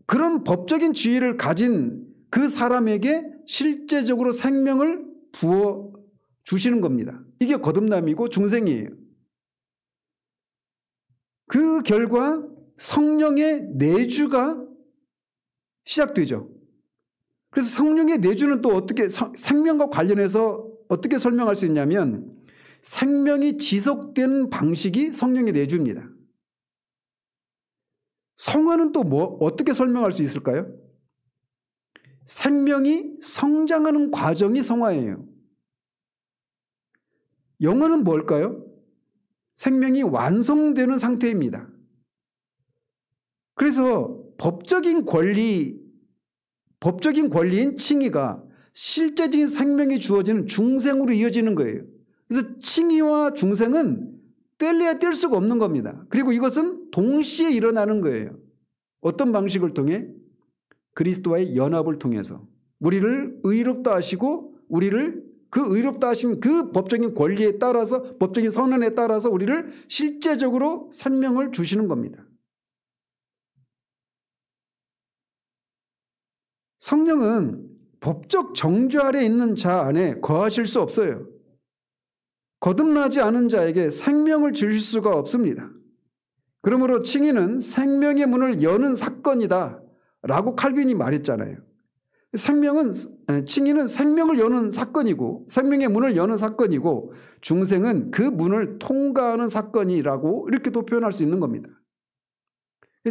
그런 법적인 지위를 가진 그 사람에게 실제적으로 생명을 부어 주시는 겁니다. 이게 거듭남이고 중생이에요. 그 결과 성령의 내주가 시작되죠. 그래서 성령의 내주는 또 어떻게 생명과 관련해서 어떻게 설명할 수 있냐면 생명이 지속되는 방식이 성령의 내주입니다. 성화는 또 어떻게 설명할 수 있을까요? 생명이 성장하는 과정이 성화예요. 영화는 뭘까요? 생명이 완성되는 상태입니다. 그래서 법적인 권리인 칭의가 실제적인 생명이 주어지는 중생으로 이어지는 거예요. 그래서 칭의와 중생은 뗄래야 뗄 수가 없는 겁니다. 그리고 이것은 동시에 일어나는 거예요. 어떤 방식을 통해? 그리스도와의 연합을 통해서 우리를 의롭다 하시고 우리를 그 의롭다 하신 그 법적인 권리에 따라서 법적인 선언에 따라서 우리를 실제적으로 생명을 주시는 겁니다. 성령은 법적 정죄 아래 있는 자 안에 거하실 수 없어요. 거듭나지 않은 자에게 생명을 주실 수가 없습니다. 그러므로 칭의는 생명의 문을 여는 사건이다 라고 칼빈이 말했잖아요. 칭의는 생명을 여는 사건이고 생명의 문을 여는 사건이고 중생은 그 문을 통과하는 사건이라고 이렇게도 표현할 수 있는 겁니다.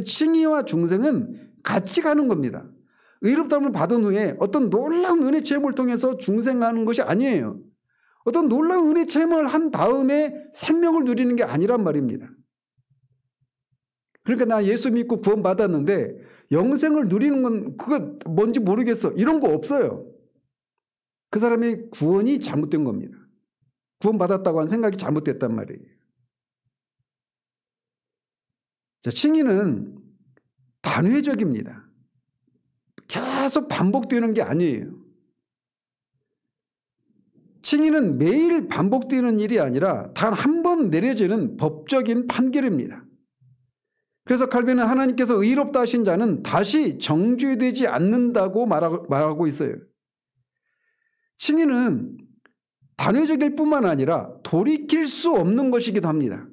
칭의와 중생은 같이 가는 겁니다. 의롭다함을 받은 후에 어떤 놀라운 은혜 체험을 통해서 중생하는 것이 아니에요. 어떤 놀라운 은혜 체험을 한 다음에 생명을 누리는 게 아니란 말입니다. 그러니까 나 예수 믿고 구원 받았는데 영생을 누리는 건 그거 뭔지 모르겠어. 이런 거 없어요. 그 사람의 구원이 잘못된 겁니다. 구원 받았다고 하는 생각이 잘못됐단 말이에요. 자, 칭의는 단회적입니다. 계속 반복되는 게 아니에요. 칭의는 매일 반복되는 일이 아니라 단 한 번 내려지는 법적인 판결입니다. 그래서 칼빈은 하나님께서 의롭다 하신 자는 다시 정죄되지 않는다고 말하고 있어요. 칭의는 단회적일 뿐만 아니라 돌이킬 수 없는 것이기도 합니다.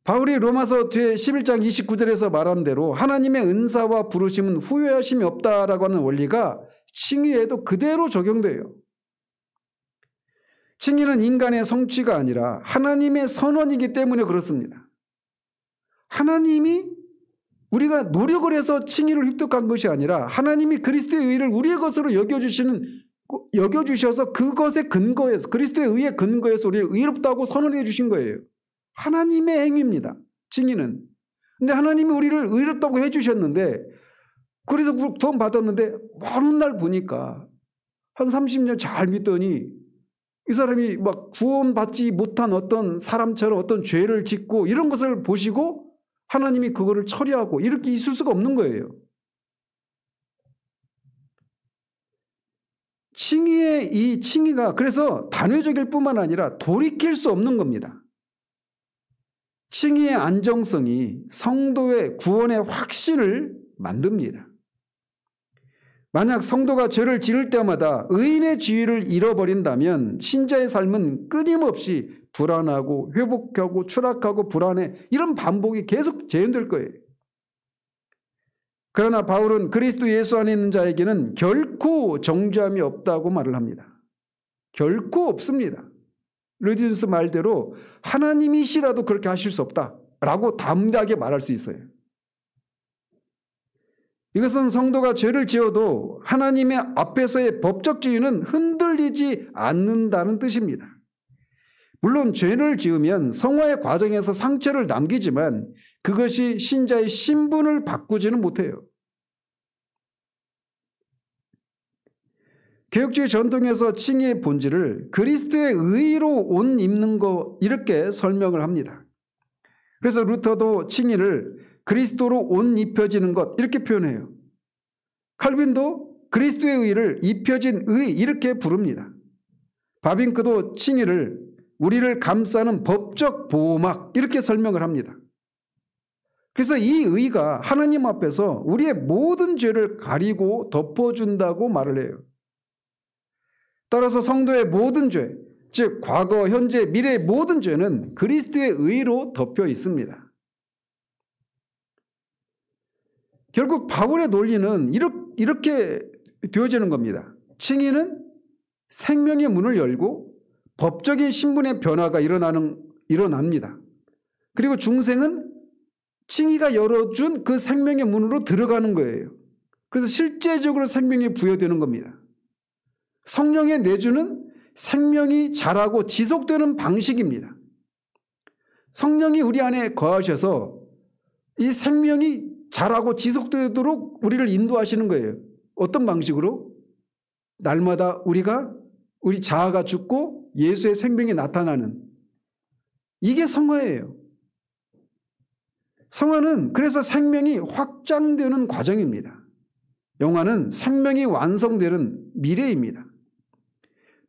바울이 로마서 뒤에 11장 29절에서 말한 대로 하나님의 은사와 부르심은 후회하심이 없다라고 하는 원리가 칭의에도 그대로 적용돼요. 칭의는 인간의 성취가 아니라 하나님의 선언이기 때문에 그렇습니다. 하나님이 우리가 노력을 해서 칭의를 획득한 것이 아니라 하나님이 그리스도의 의를 우리의 것으로 여겨주셔서 그것에 근거해서 그리스도의 의에 근거해서 우리를 의롭다고 선언해 주신 거예요. 하나님의 행위입니다. 칭의는. 근데 하나님이 우리를 의롭다고 해주셨는데, 그래서 구원 받았는데 어느 날 보니까 한 30년 잘 믿더니 이 사람이 막 구원받지 못한 어떤 사람처럼 어떤 죄를 짓고 이런 것을 보시고 하나님이 그거를 처리하고 이렇게 있을 수가 없는 거예요. 칭의의 이 칭의가 그래서 단회적일 뿐만 아니라 돌이킬 수 없는 겁니다. 칭의의 안정성이 성도의 구원의 확신을 만듭니다. 만약 성도가 죄를 지을 때마다 의인의 지위를 잃어버린다면 신자의 삶은 끊임없이 불안하고 회복하고 추락하고 불안해, 이런 반복이 계속 재현될 거예요. 그러나 바울은 그리스도 예수 안에 있는 자에게는 결코 정죄함이 없다고 말을 합니다. 결코 없습니다. 르디우스 말대로 하나님이시라도 그렇게 하실 수 없다라고 담대하게 말할 수 있어요. 이것은 성도가 죄를 지어도 하나님의 앞에서의 법적 지위는 흔들리지 않는다는 뜻입니다. 물론 죄를 지으면 성화의 과정에서 상처를 남기지만 그것이 신자의 신분을 바꾸지는 못해요. 개혁주의 전통에서 칭의의 본질을 그리스도의 의로 옷 입는 것, 이렇게 설명을 합니다. 그래서 루터도 칭의를 그리스도로 옷 입혀지는 것, 이렇게 표현해요. 칼빈도 그리스도의 의를 입혀진 의, 이렇게 부릅니다. 바빙크도 칭의를 우리를 감싸는 법적 보호막, 이렇게 설명을 합니다. 그래서 이 의가 하나님 앞에서 우리의 모든 죄를 가리고 덮어준다고 말을 해요. 따라서 성도의 모든 죄, 즉 과거, 현재, 미래의 모든 죄는 그리스도의 의로 덮여 있습니다. 결국 바울의 논리는 이렇게 되어지는 겁니다. 칭의는 생명의 문을 열고 법적인 신분의 변화가 일어납니다. 그리고 중생은 칭의가 열어준 그 생명의 문으로 들어가는 거예요. 그래서 실제적으로 생명이 부여되는 겁니다. 성령의 내주는 생명이 자라고 지속되는 방식입니다. 성령이 우리 안에 거하셔서 이 생명이 자라고 지속되도록 우리를 인도하시는 거예요. 어떤 방식으로? 날마다 우리 자아가 죽고 예수의 생명이 나타나는, 이게 성화예요. 성화는 그래서 생명이 확장되는 과정입니다. 영화는 생명이 완성되는 미래입니다.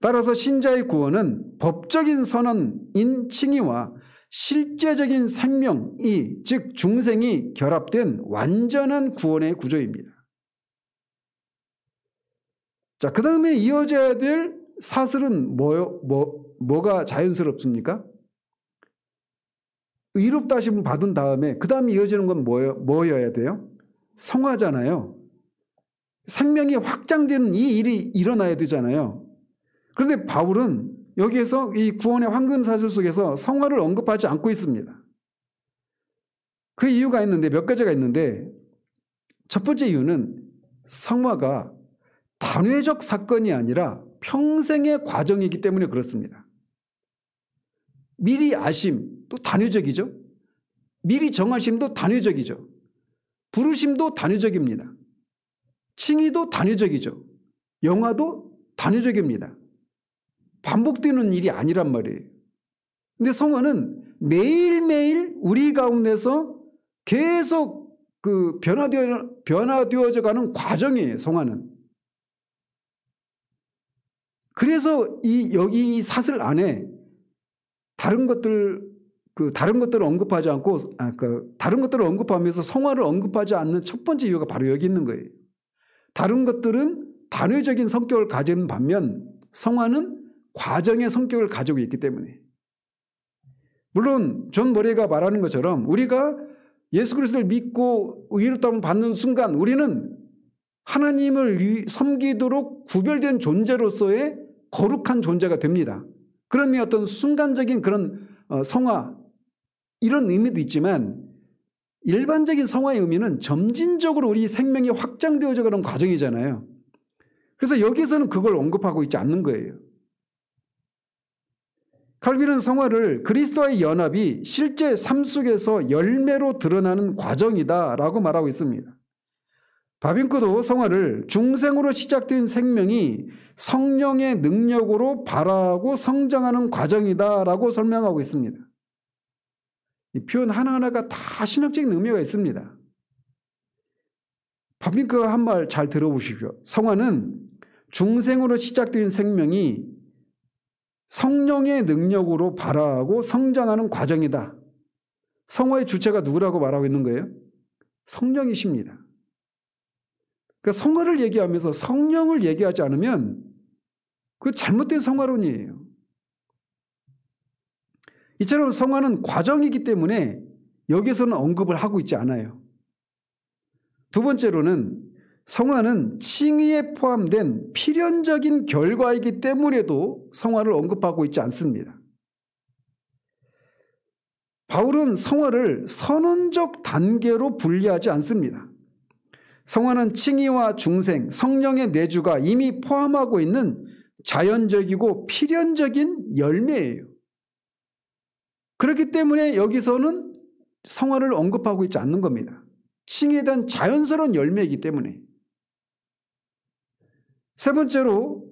따라서 신자의 구원은 법적인 선언인 칭의와 실제적인 생명이, 즉 중생이 결합된 완전한 구원의 구조입니다. 자, 그 다음에 이어져야 될 사슬은 뭐가 자연스럽습니까? 의롭다 하심을 받은 다음에 그 다음에 이어지는 건 뭐여야 돼요? 성화잖아요. 생명이 확장되는 이 일이 일어나야 되잖아요. 그런데 바울은 여기에서 이 구원의 황금사슬 속에서 성화를 언급하지 않고 있습니다. 그 이유가 있는데, 몇 가지가 있는데, 첫 번째 이유는 성화가 단회적 사건이 아니라 평생의 과정이기 때문에 그렇습니다. 미리 아심도 단회적이죠. 미리 정하심도 단회적이죠. 부르심도 단회적입니다. 칭의도 단회적이죠. 영화도 단회적입니다. 반복되는 일이 아니란 말이에요. 근데 성화는 매일매일 우리 가운데서 계속 변화되어져 가는 과정이에요. 성화는. 그래서 여기 이 사슬 안에 다른 것들을 언급하지 않고, 다른 것들을 언급하면서 성화를 언급하지 않는 첫 번째 이유가 바로 여기 있는 거예요. 다른 것들은 단회적인 성격을 가진 반면 성화는 과정의 성격을 가지고 있기 때문에. 물론 존 머레이가 말하는 것처럼 우리가 예수 그리스도를 믿고 의롭다함을 받는 순간 우리는 하나님을 섬기도록 구별된 존재로서의 거룩한 존재가 됩니다. 그런 어떤 순간적인 그런 성화, 이런 의미도 있지만 일반적인 성화의 의미는 점진적으로 우리 생명이 확장되어져 가는 과정이잖아요. 그래서 여기서는 그걸 언급하고 있지 않는 거예요. 칼빈은 성화를 그리스도와의 연합이 실제 삶 속에서 열매로 드러나는 과정이다라고 말하고 있습니다. 바빙크도 성화를 중생으로 시작된 생명이 성령의 능력으로 발화하고 성장하는 과정이다라고 설명하고 있습니다. 이 표현 하나하나가 다 신학적인 의미가 있습니다. 바빙크가 한 말 잘 들어보십시오. 성화는 중생으로 시작된 생명이 성령의 능력으로 발화하고 성장하는 과정이다. 성화의 주체가 누구라고 말하고 있는 거예요? 성령이십니다. 그러니까 성화를 얘기하면서 성령을 얘기하지 않으면 그 잘못된 성화론이에요. 이처럼 성화는 과정이기 때문에 여기서는 언급을 하고 있지 않아요. 두 번째로는 성화는 칭의에 포함된 필연적인 결과이기 때문에도 성화를 언급하고 있지 않습니다. 바울은 성화를 선언적 단계로 분리하지 않습니다. 성화는 칭의와 중생, 성령의 내주가 이미 포함하고 있는 자연적이고 필연적인 열매예요. 그렇기 때문에 여기서는 성화를 언급하고 있지 않는 겁니다. 칭의에 대한 자연스러운 열매이기 때문에. 세 번째로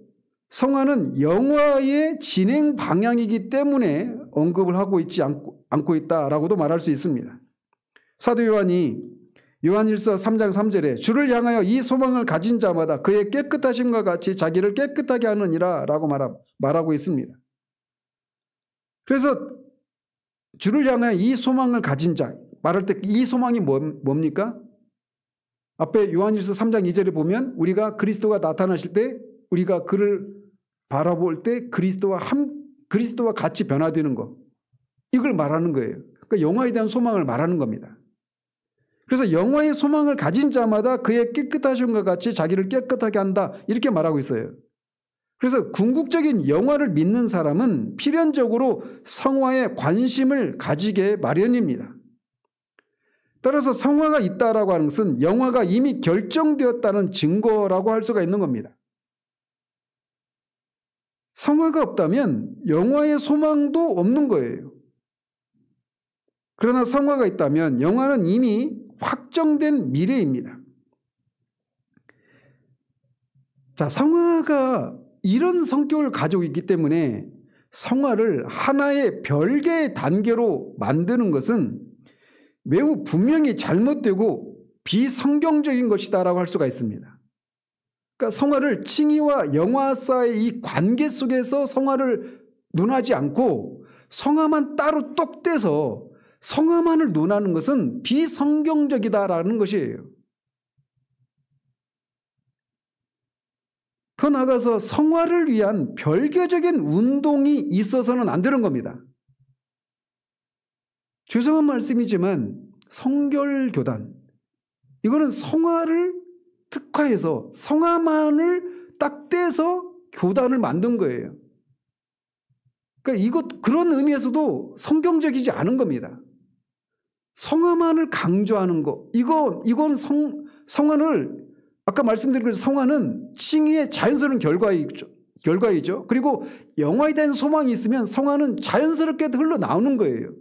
성화는 영화의 진행 방향이기 때문에 언급을 하고 있지 않고 있다라고도 말할 수 있습니다. 사도 요한이 요한일서 3장 3절에 주를 향하여 이 소망을 가진 자마다 그의 깨끗하심과 같이 자기를 깨끗하게 하느니라 라고 말하고 있습니다. 그래서 주를 향하여 이 소망을 가진 자, 말할 때 이 소망이 뭡니까? 앞에 요한일서 3장 2절에 보면 우리가 그리스도가 나타나실 때 우리가 그를 바라볼 때 그리스도와 같이 변화되는 것, 이걸 말하는 거예요. 그러니까 영화에 대한 소망을 말하는 겁니다. 그래서 영화의 소망을 가진 자마다 그의 깨끗하심과 같이 자기를 깨끗하게 한다, 이렇게 말하고 있어요. 그래서 궁극적인 영화를 믿는 사람은 필연적으로 성화에 관심을 가지게 마련입니다. 따라서 성화가 있다라고 하는 것은 영화가 이미 결정되었다는 증거라고 할 수가 있는 겁니다. 성화가 없다면 영화의 소망도 없는 거예요. 그러나 성화가 있다면 영화는 이미 확정된 미래입니다. 자, 성화가 이런 성격을 가지고 있기 때문에 성화를 하나의 별개의 단계로 만드는 것은 매우 분명히 잘못되고 비성경적인 것이다라고 할 수가 있습니다. 그러니까 성화를 칭의와 영화사의 이 관계 속에서 성화를 논하지 않고 성화만 따로 똑 떼서 성화만을 논하는 것은 비성경적이다라는 것이에요. 더 나아가서 성화를 위한 별개적인 운동이 있어서는 안 되는 겁니다. 죄송한 말씀이지만 성결교단, 이거는 성화를 특화해서 성화만을 딱 떼서 교단을 만든 거예요. 그러니까 그런 의미에서도 성경적이지 않은 겁니다. 성화만을 강조하는 거, 이건 성화를 아까 말씀드린 것처럼 성화는 칭의의 자연스러운 결과이죠. 그리고 영화에 대한 소망이 있으면 성화는 자연스럽게 흘러나오는 거예요.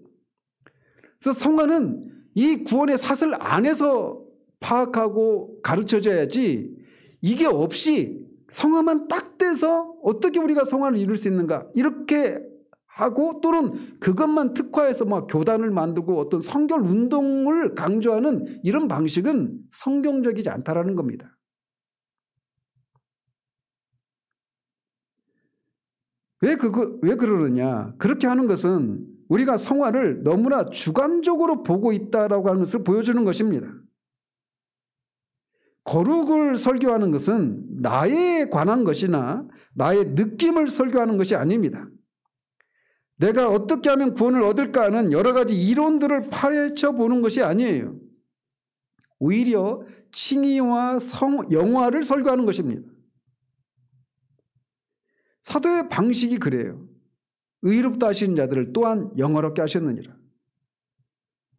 그래서 성화는 이 구원의 사슬 안에서 파악하고 가르쳐져야지, 이게 없이 성화만 딱 떼서 어떻게 우리가 성화를 이룰 수 있는가 이렇게 하고, 또는 그것만 특화해서 막 교단을 만들고 어떤 성결 운동을 강조하는 이런 방식은 성경적이지 않다라는 겁니다. 왜 그러느냐? 그렇게 하는 것은 우리가 성화를 너무나 주관적으로 보고 있다라고 하는 것을 보여주는 것입니다. 거룩을 설교하는 것은 나에 관한 것이나 나의 느낌을 설교하는 것이 아닙니다. 내가 어떻게 하면 구원을 얻을까 하는 여러 가지 이론들을 파헤쳐 보는 것이 아니에요. 오히려 칭의와 영화를 설교하는 것입니다. 사도의 방식이 그래요. 의롭다 하신 자들을 또한 영화롭게 하셨느니라.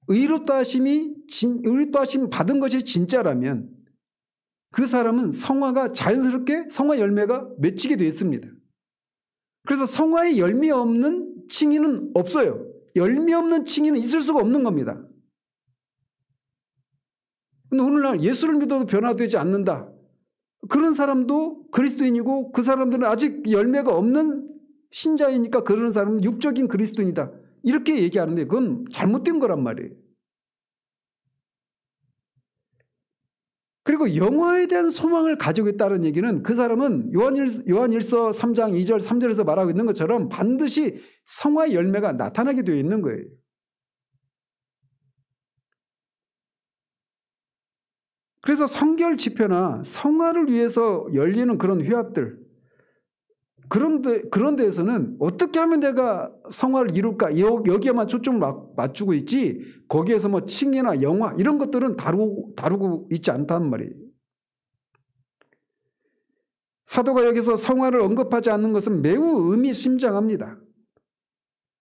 의롭다 하심 받은 것이 진짜라면 그 사람은 성화가 자연스럽게 성화 열매가 맺히게 되어 있습니다. 그래서 성화의 열매 없는 칭의는 없어요. 열매 없는 칭의는 있을 수가 없는 겁니다. 근데 오늘날 예수를 믿어도 변화되지 않는다. 그런 사람도 그리스도인이고 그 사람들은 아직 열매가 없는 신자이니까 그런 사람은 육적인 그리스도인이다. 이렇게 얘기하는데 그건 잘못된 거란 말이에요. 그리고 영화에 대한 소망을 가지고 있다는 얘기는 그 사람은 요한일서 3장 2절 3절에서 말하고 있는 것처럼 반드시 성화의 열매가 나타나게 되어 있는 거예요. 그래서 성결 집회나 성화를 위해서 열리는 그런 회합들, 그런 데에서는 어떻게 하면 내가 성화를 이룰까 여기에만 초점을 맞추고 있지 거기에서 뭐 칭의나 영화 이런 것들은 다루고 있지 않다는 말이에요. 사도가 여기서 성화를 언급하지 않는 것은 매우 의미심장합니다.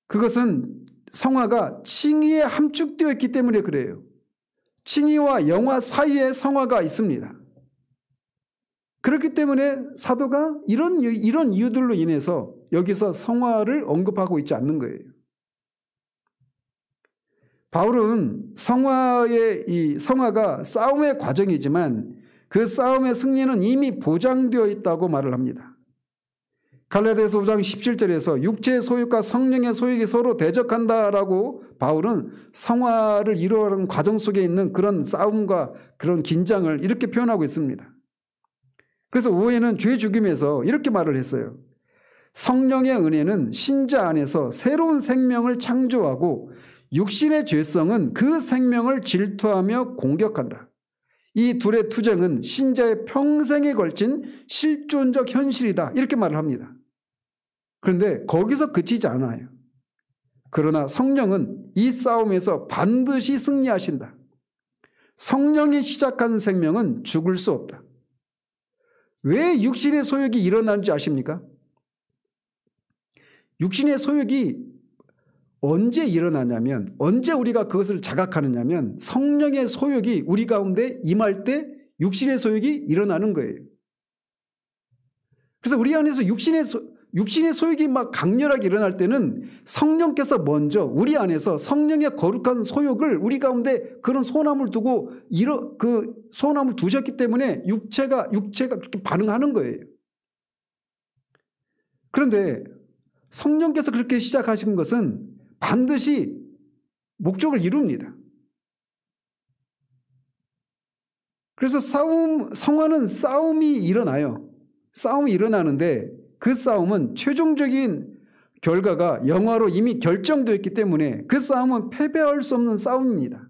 그것은 성화가 칭의에 함축되어 있기 때문에 그래요. 칭의와 영화 사이에 성화가 있습니다. 그렇기 때문에 사도가 이런 이유들로 인해서 여기서 성화를 언급하고 있지 않는 거예요. 바울은 성화가 싸움의 과정이지만 그 싸움의 승리는 이미 보장되어 있다고 말을 합니다. 갈라디아서 5장 17절에서 육체의 소욕과 성령의 소욕이 서로 대적한다라고 바울은 성화를 이루어가는 과정 속에 있는 그런 싸움과 그런 긴장을 이렇게 표현하고 있습니다. 그래서 5회는 죄 죽임에서 이렇게 말을 했어요. 성령의 은혜는 신자 안에서 새로운 생명을 창조하고 육신의 죄성은 그 생명을 질투하며 공격한다. 이 둘의 투쟁은 신자의 평생에 걸친 실존적 현실이다. 이렇게 말을 합니다. 그런데 거기서 그치지 않아요. 그러나 성령은 이 싸움에서 반드시 승리하신다. 성령이 시작한 생명은 죽을 수 없다. 왜 육신의 소욕이 일어나는지 아십니까? 육신의 소욕이 언제 일어나냐면 언제 우리가 그것을 자각하느냐면 성령의 소욕이 우리 가운데 임할 때 육신의 소욕이 일어나는 거예요. 그래서 우리 안에서 육신의 소욕이 막 강렬하게 일어날 때는 성령께서 먼저 우리 안에서 성령의 거룩한 소욕을 우리 가운데 그런 소원함을 두고 그 소원함을 두셨기 때문에 육체가 그렇게 반응하는 거예요. 그런데 성령께서 그렇게 시작하신 것은 반드시 목적을 이룹니다. 그래서 성화는 싸움이 일어나요. 싸움이 일어나는데 그 싸움은 최종적인 결과가 영화로 이미 결정되어 있기 때문에 그 싸움은 패배할 수 없는 싸움입니다.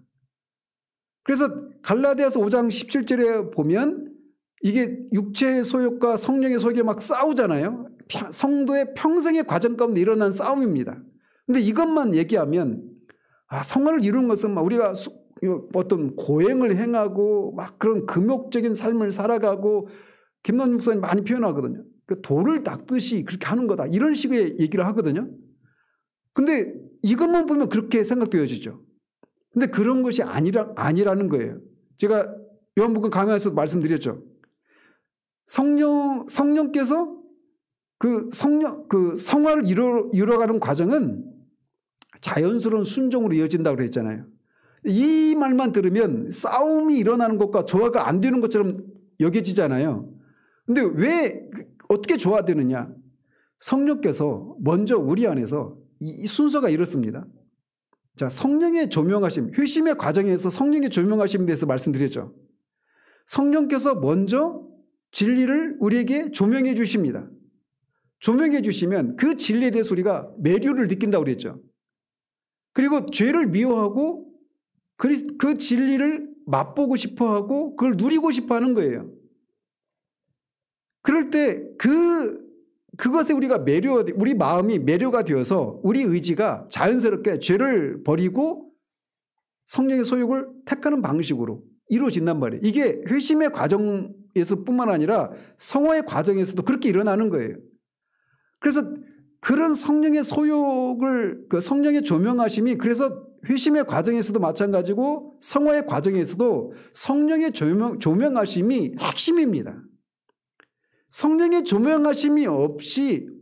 그래서 갈라디아서 5장 17절에 보면 이게 육체의 소욕과 성령의 소욕이 막 싸우잖아요. 성도의 평생의 과정 가운데 일어난 싸움입니다. 근데 이것만 얘기하면 성화를 이루는 것은 막 우리가 어떤 고행을 행하고 막 그런 금욕적인 삶을 살아가고 김남준 목사님 많이 표현하거든요. 그 돌을 닦듯이 그렇게 하는 거다. 이런 식의 얘기를 하거든요. 근데 이것만 보면 그렇게 생각되어지죠. 근데 그런 것이 아니라는 거예요. 제가 요한복음 강해에서 말씀드렸죠. 성령께서 그 성화를 이루어가는 과정은 자연스러운 순종으로 이어진다고 그랬잖아요. 이 말만 들으면 싸움이 일어나는 것과 조화가 안 되는 것처럼 여겨지잖아요. 근데 왜 어떻게 조화되느냐? 성령께서 먼저 우리 안에서 이 순서가 이렇습니다. 자, 성령의 조명하심, 회심의 과정에서 성령의 조명하심에 대해서 말씀드렸죠. 성령께서 먼저 진리를 우리에게 조명해 주십니다. 조명해 주시면 그 진리에 대해서 우리가 매료를 느낀다고 그랬죠. 그리고 죄를 미워하고 그 진리를 맛보고 싶어하고 그걸 누리고 싶어하는 거예요. 그럴 때 그것에 우리 마음이 매료가 되어서 우리 의지가 자연스럽게 죄를 버리고 성령의 소욕을 택하는 방식으로 이루어진단 말이에요. 이게 회심의 과정에서뿐만 아니라 성화의 과정에서도 그렇게 일어나는 거예요. 그래서 그런 성령의 소욕을 성령의 조명하심이 그래서 회심의 과정에서도 마찬가지고 성화의 과정에서도 성령의 조명하심이 핵심입니다. 성령의 조명하심이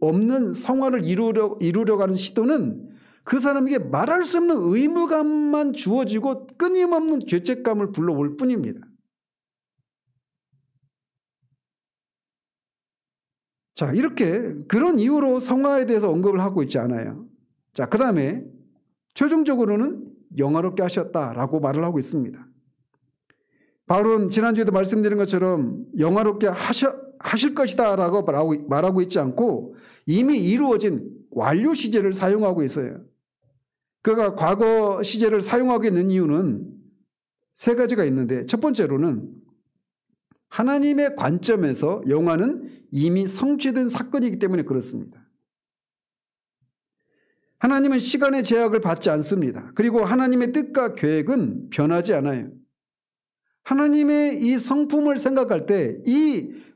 없는 성화를 이루려고 하는 시도는 그 사람에게 말할 수 없는 의무감만 주어지고 끊임없는 죄책감을 불러올 뿐입니다. 자, 이렇게 그런 이유로 성화에 대해서 언급을 하고 있지 않아요. 자, 그 다음에 최종적으로는 영화롭게 하셨다라고 말을 하고 있습니다. 바울은 지난주에도 말씀드린 것처럼 영화롭게 하실 것이다 라고 말하고 있지 않고 이미 이루어진 완료 시제를 사용하고 있어요. 그가 과거 시제를 사용하고 있는 이유는 세 가지가 있는데, 첫 번째로는 하나님의 관점에서 영화는 이미 성취된 사건이기 때문에 그렇습니다. 하나님은 시간의 제약을 받지 않습니다. 그리고 하나님의 뜻과 계획은 변하지 않아요. 하나님의 이 성품을 생각할 때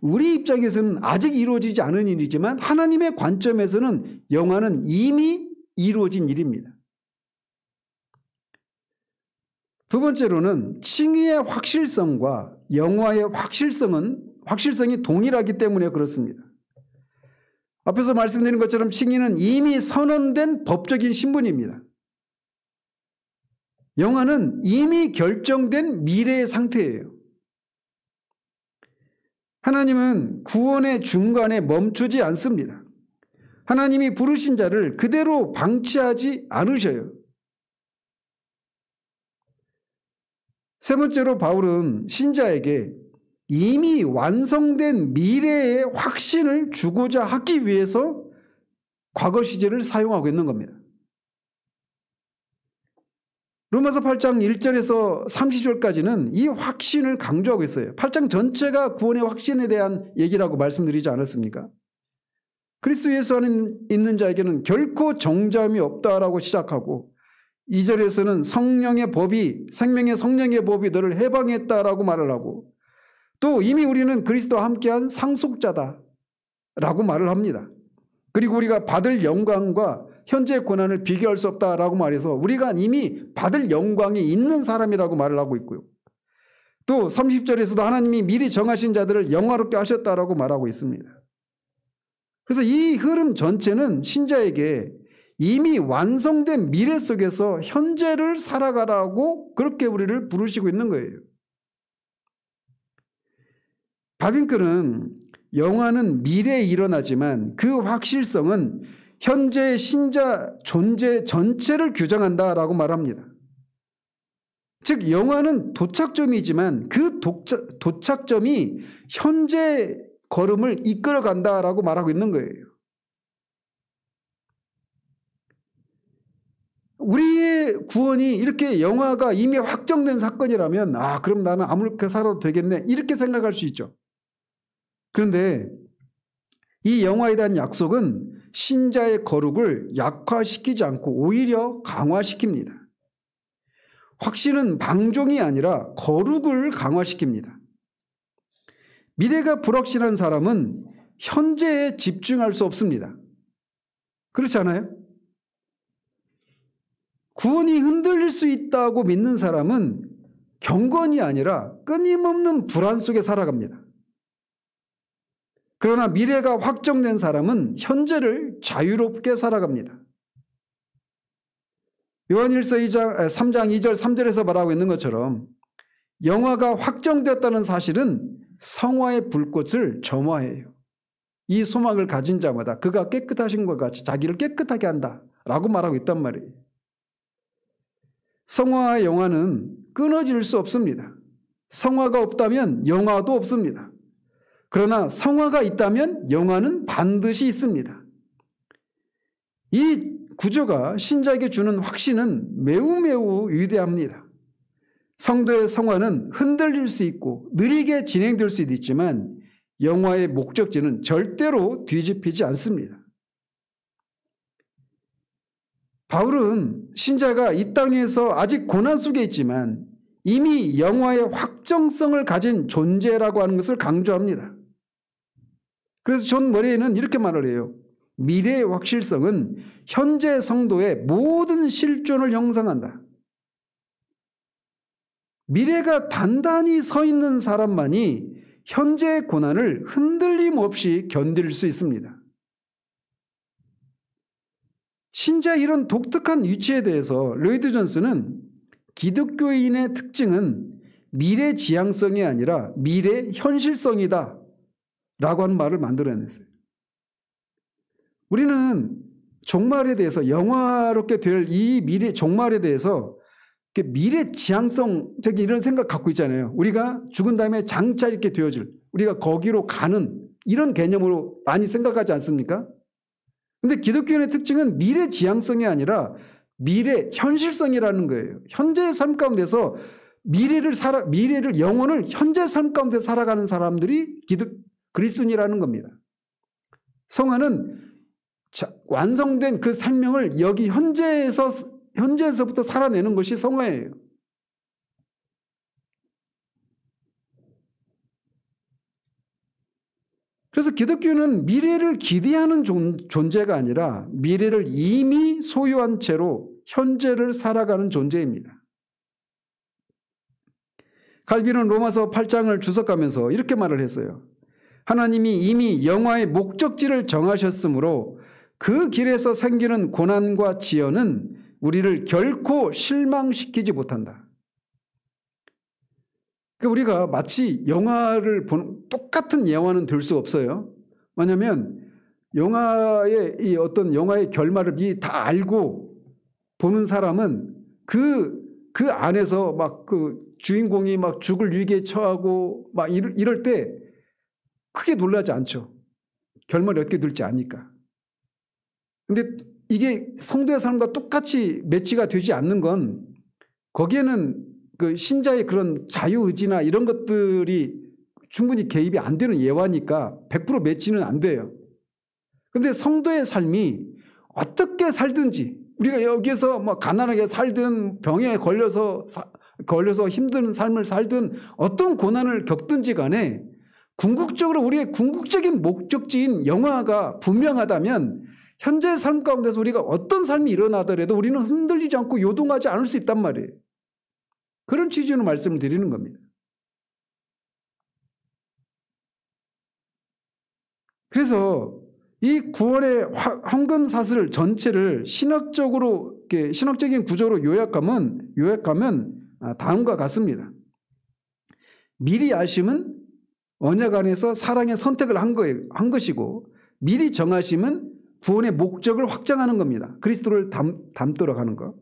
우리 입장에서는 아직 이루어지지 않은 일이지만 하나님의 관점에서는 영화는 이미 이루어진 일입니다. 두 번째로는 칭의의 확실성과 영화의 확실성이 동일하기 때문에 그렇습니다. 앞에서 말씀드린 것처럼 칭의는 이미 선언된 법적인 신분입니다. 영화는 이미 결정된 미래의 상태예요. 하나님은 구원의 중간에 멈추지 않습니다. 하나님이 부르신 자를 그대로 방치하지 않으셔요. 세 번째로 바울은 신자에게 이미 완성된 미래의 확신을 주고자 하기 위해서 과거 시제를 사용하고 있는 겁니다. 로마서 8장 1절에서 30절까지는 이 확신을 강조하고 있어요. 8장 전체가 구원의 확신에 대한 얘기라고 말씀드리지 않았습니까? 그리스도 예수 안에 있는 자에게는 결코 정죄함이 없다라고 시작하고 2절에서는 생명의 성령의 법이 너를 해방했다라고 말을 하고 또 이미 우리는 그리스도와 함께한 상속자다라고 말을 합니다. 그리고 우리가 받을 영광과 현재의 고난을 비교할 수 없다라고 말해서 우리가 이미 받을 영광이 있는 사람이라고 말을 하고 있고요. 또 30절에서도 하나님이 미리 정하신 자들을 영화롭게 하셨다라고 말하고 있습니다. 그래서 이 흐름 전체는 신자에게 이미 완성된 미래 속에서 현재를 살아가라고 그렇게 우리를 부르시고 있는 거예요. 바빙크는 영화는 미래에 일어나지만 그 확실성은 현재의 신자 존재 전체를 규정한다라고 말합니다. 즉 영화는 도착점이지만 그 도착점이 현재 걸음을 이끌어간다라고 말하고 있는 거예요. 우리의 구원이 이렇게 영화가 이미 확정된 사건이라면 그럼 나는 아무렇게 살아도 되겠네 이렇게 생각할 수 있죠. 그런데 이 영화에 대한 약속은 신자의 거룩을 약화시키지 않고 오히려 강화시킵니다. 확신은 방종이 아니라 거룩을 강화시킵니다. 미래가 불확실한 사람은 현재에 집중할 수 없습니다. 그렇지 않아요? 구원이 흔들릴 수 있다고 믿는 사람은 경건이 아니라 끊임없는 불안 속에 살아갑니다. 그러나 미래가 확정된 사람은 현재를 자유롭게 살아갑니다. 요한일서 3장 2절 3절에서 말하고 있는 것처럼 영화가 확정되었다는 사실은 성화의 불꽃을 점화해요. 이 소망을 가진 자마다 그가 깨끗하신 것 같이 자기를 깨끗하게 한다라고 말하고 있단 말이에요. 성화와 영화는 끊어질 수 없습니다. 성화가 없다면 영화도 없습니다. 그러나 성화가 있다면 영화는 반드시 있습니다. 이 구조가 신자에게 주는 확신은 매우 위대합니다. 성도의 성화는 흔들릴 수 있고 느리게 진행될 수도 있지만 영화의 목적지는 절대로 뒤집히지 않습니다. 바울은 신자가 이 땅에서 아직 고난 속에 있지만 이미 영화의 확정성을 가진 존재라고 하는 것을 강조합니다. 그래서 존 머레이는 이렇게 말을 해요. 미래의 확실성은 현재 성도의 모든 실존을 형성한다. 미래가 단단히 서 있는 사람만이 현재의 고난을 흔들림 없이 견딜 수 있습니다. 신자의 이런 독특한 위치에 대해서 로이드 존스는 기독교인의 특징은 미래지향성이 아니라 미래현실성이다 라고 하는 말을 만들어냈어요. 우리는 종말에 대해서 영화롭게 될 이 미래 종말에 대해서 미래지향성적인 이런 생각 갖고 있잖아요. 우리가 죽은 다음에 장차 이렇게 되어질, 우리가 거기로 가는 이런 개념으로 많이 생각하지 않습니까? 근데 기독교인의 특징은 미래지향성이 아니라 미래현실성이라는 거예요. 현재의 삶 가운데서 미래를 영혼을 현재 삶 가운데 살아가는 사람들이 그리스도인이라는 겁니다. 성화는 완성된 그 생명을 여기 현재에서부터 살아내는 것이 성화예요. 그래서 기독교는 미래를 기대하는 존재가 아니라 미래를 이미 소유한 채로 현재를 살아가는 존재입니다. 칼빈은 로마서 8장을 주석하면서 이렇게 말을 했어요. 하나님이 이미 영화의 목적지를 정하셨으므로 그 길에서 생기는 고난과 지연은 우리를 결코 실망시키지 못한다. 그러니까 우리가 마치 영화를 보는 똑같은 영화는 될 수 없어요. 왜냐하면 영화의 이 어떤 영화의 결말을 다 알고 보는 사람은 그 안에서 막 그 주인공이 막 죽을 위기에 처하고 막 이럴 때 크게 놀라지 않죠. 결말이 어떻게 될지 아니까. 근데 이게 성도의 삶과 똑같이 매치가 되지 않는 건 거기에는 그 신자의 그런 자유의지나 이런 것들이 충분히 개입이 안 되는 예화니까 100% 매치는 안 돼요. 그런데 성도의 삶이 어떻게 살든지 우리가 여기에서 뭐 가난하게 살든 병에 걸려서 힘든 삶을 살든 어떤 고난을 겪든지 간에 궁극적으로 우리의 궁극적인 목적지인 영화가 분명하다면 현재의 삶 가운데서 우리가 어떤 삶이 일어나더라도 우리는 흔들리지 않고 요동하지 않을 수 있단 말이에요. 그런 취지로 말씀을 드리는 겁니다. 그래서 이 구원의 황금 사슬 전체를 신학적인 구조로 요약하면 다음과 같습니다. 미리 아심은 언약 안에서 사랑의 선택을 한 것이고 미리 정하심은 구원의 목적을 확장하는 겁니다. 그리스도를 닮도록 하는 것.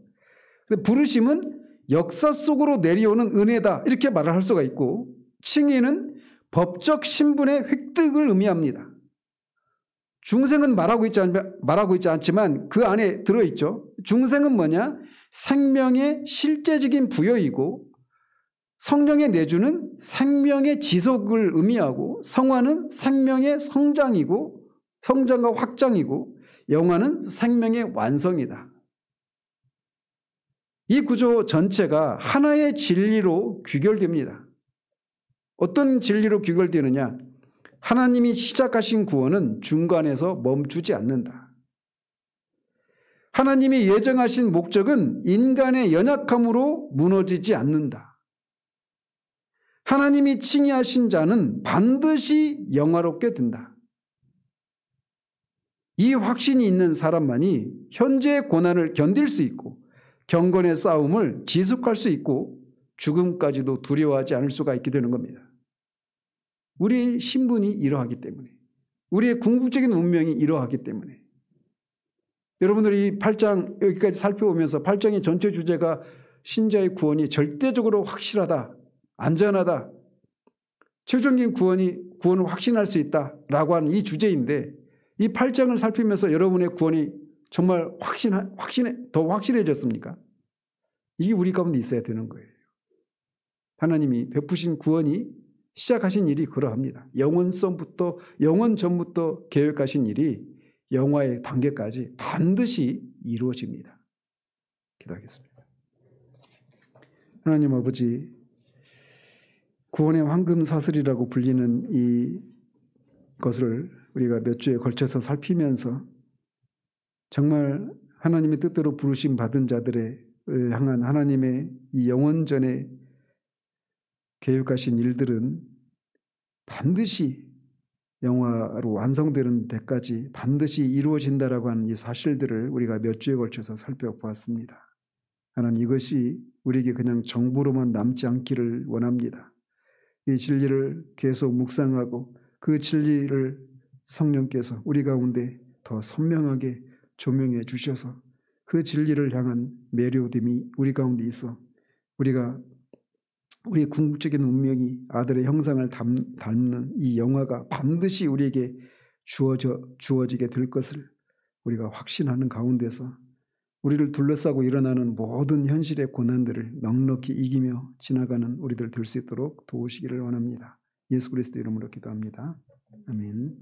부르심은 역사 속으로 내려오는 은혜다 이렇게 말을 할 수가 있고 칭의는 법적 신분의 획득을 의미합니다. 중생은 말하고 있지 않지만 그 안에 들어있죠. 중생은 뭐냐? 생명의 실제적인 부여이고 성령의 내주는 생명의 지속을 의미하고 성화는 생명의 성장이고 성장과 확장이고 영화는 생명의 완성이다. 이 구조 전체가 하나의 진리로 귀결됩니다. 어떤 진리로 귀결되느냐? 하나님이 시작하신 구원은 중간에서 멈추지 않는다. 하나님이 예정하신 목적은 인간의 연약함으로 무너지지 않는다. 하나님이 칭의하신 자는 반드시 영화롭게 된다. 이 확신이 있는 사람만이 현재의 고난을 견딜 수 있고 경건의 싸움을 지속할 수 있고 죽음까지도 두려워하지 않을 수가 있게 되는 겁니다. 우리의 신분이 이러하기 때문에 우리의 궁극적인 운명이 이러하기 때문에 여러분들이 8장 여기까지 살펴보면서 8장의 전체 주제가 신자의 구원이 절대적으로 확실하다, 안전하다, 최종적인 구원을 확신할 수 있다라고 하는 이 주제인데 이 8장을 살피면서 여러분의 구원이 정말 더 확실해졌습니까? 이게 우리 가운데 있어야 되는 거예요. 하나님이 베푸신 구원이 시작하신 일이 그러합니다. 영원 전부터 계획하신 일이 영화의 단계까지 반드시 이루어집니다. 기도하겠습니다. 하나님 아버지, 구원의 황금 사슬이라고 불리는 이 것을 우리가 몇 주에 걸쳐서 살피면서 정말 하나님의 뜻대로 부르심 받은 자들을 향한 하나님의 이 영원전에 계획하신 일들은 반드시 영화로 완성되는 데까지 반드시 이루어진다라고 하는 이 사실들을 우리가 몇 주에 걸쳐서 살펴보았습니다. 하나님, 이것이 우리에게 그냥 정보로만 남지 않기를 원합니다. 이 진리를 계속 묵상하고 그 진리를 성령께서 우리 가운데 더 선명하게 조명해 주셔서 그 진리를 향한 매료됨이 우리 가운데 있어 우리가 우리의 궁극적인 운명이 아들의 형상을 닮는 이 영화가 반드시 우리에게 주어지게 될 것을 우리가 확신하는 가운데서 우리를 둘러싸고 일어나는 모든 현실의 고난들을 넉넉히 이기며 지나가는 우리들 될 수 있도록 도우시기를 원합니다. 예수 그리스도 이름으로 기도합니다. 아멘.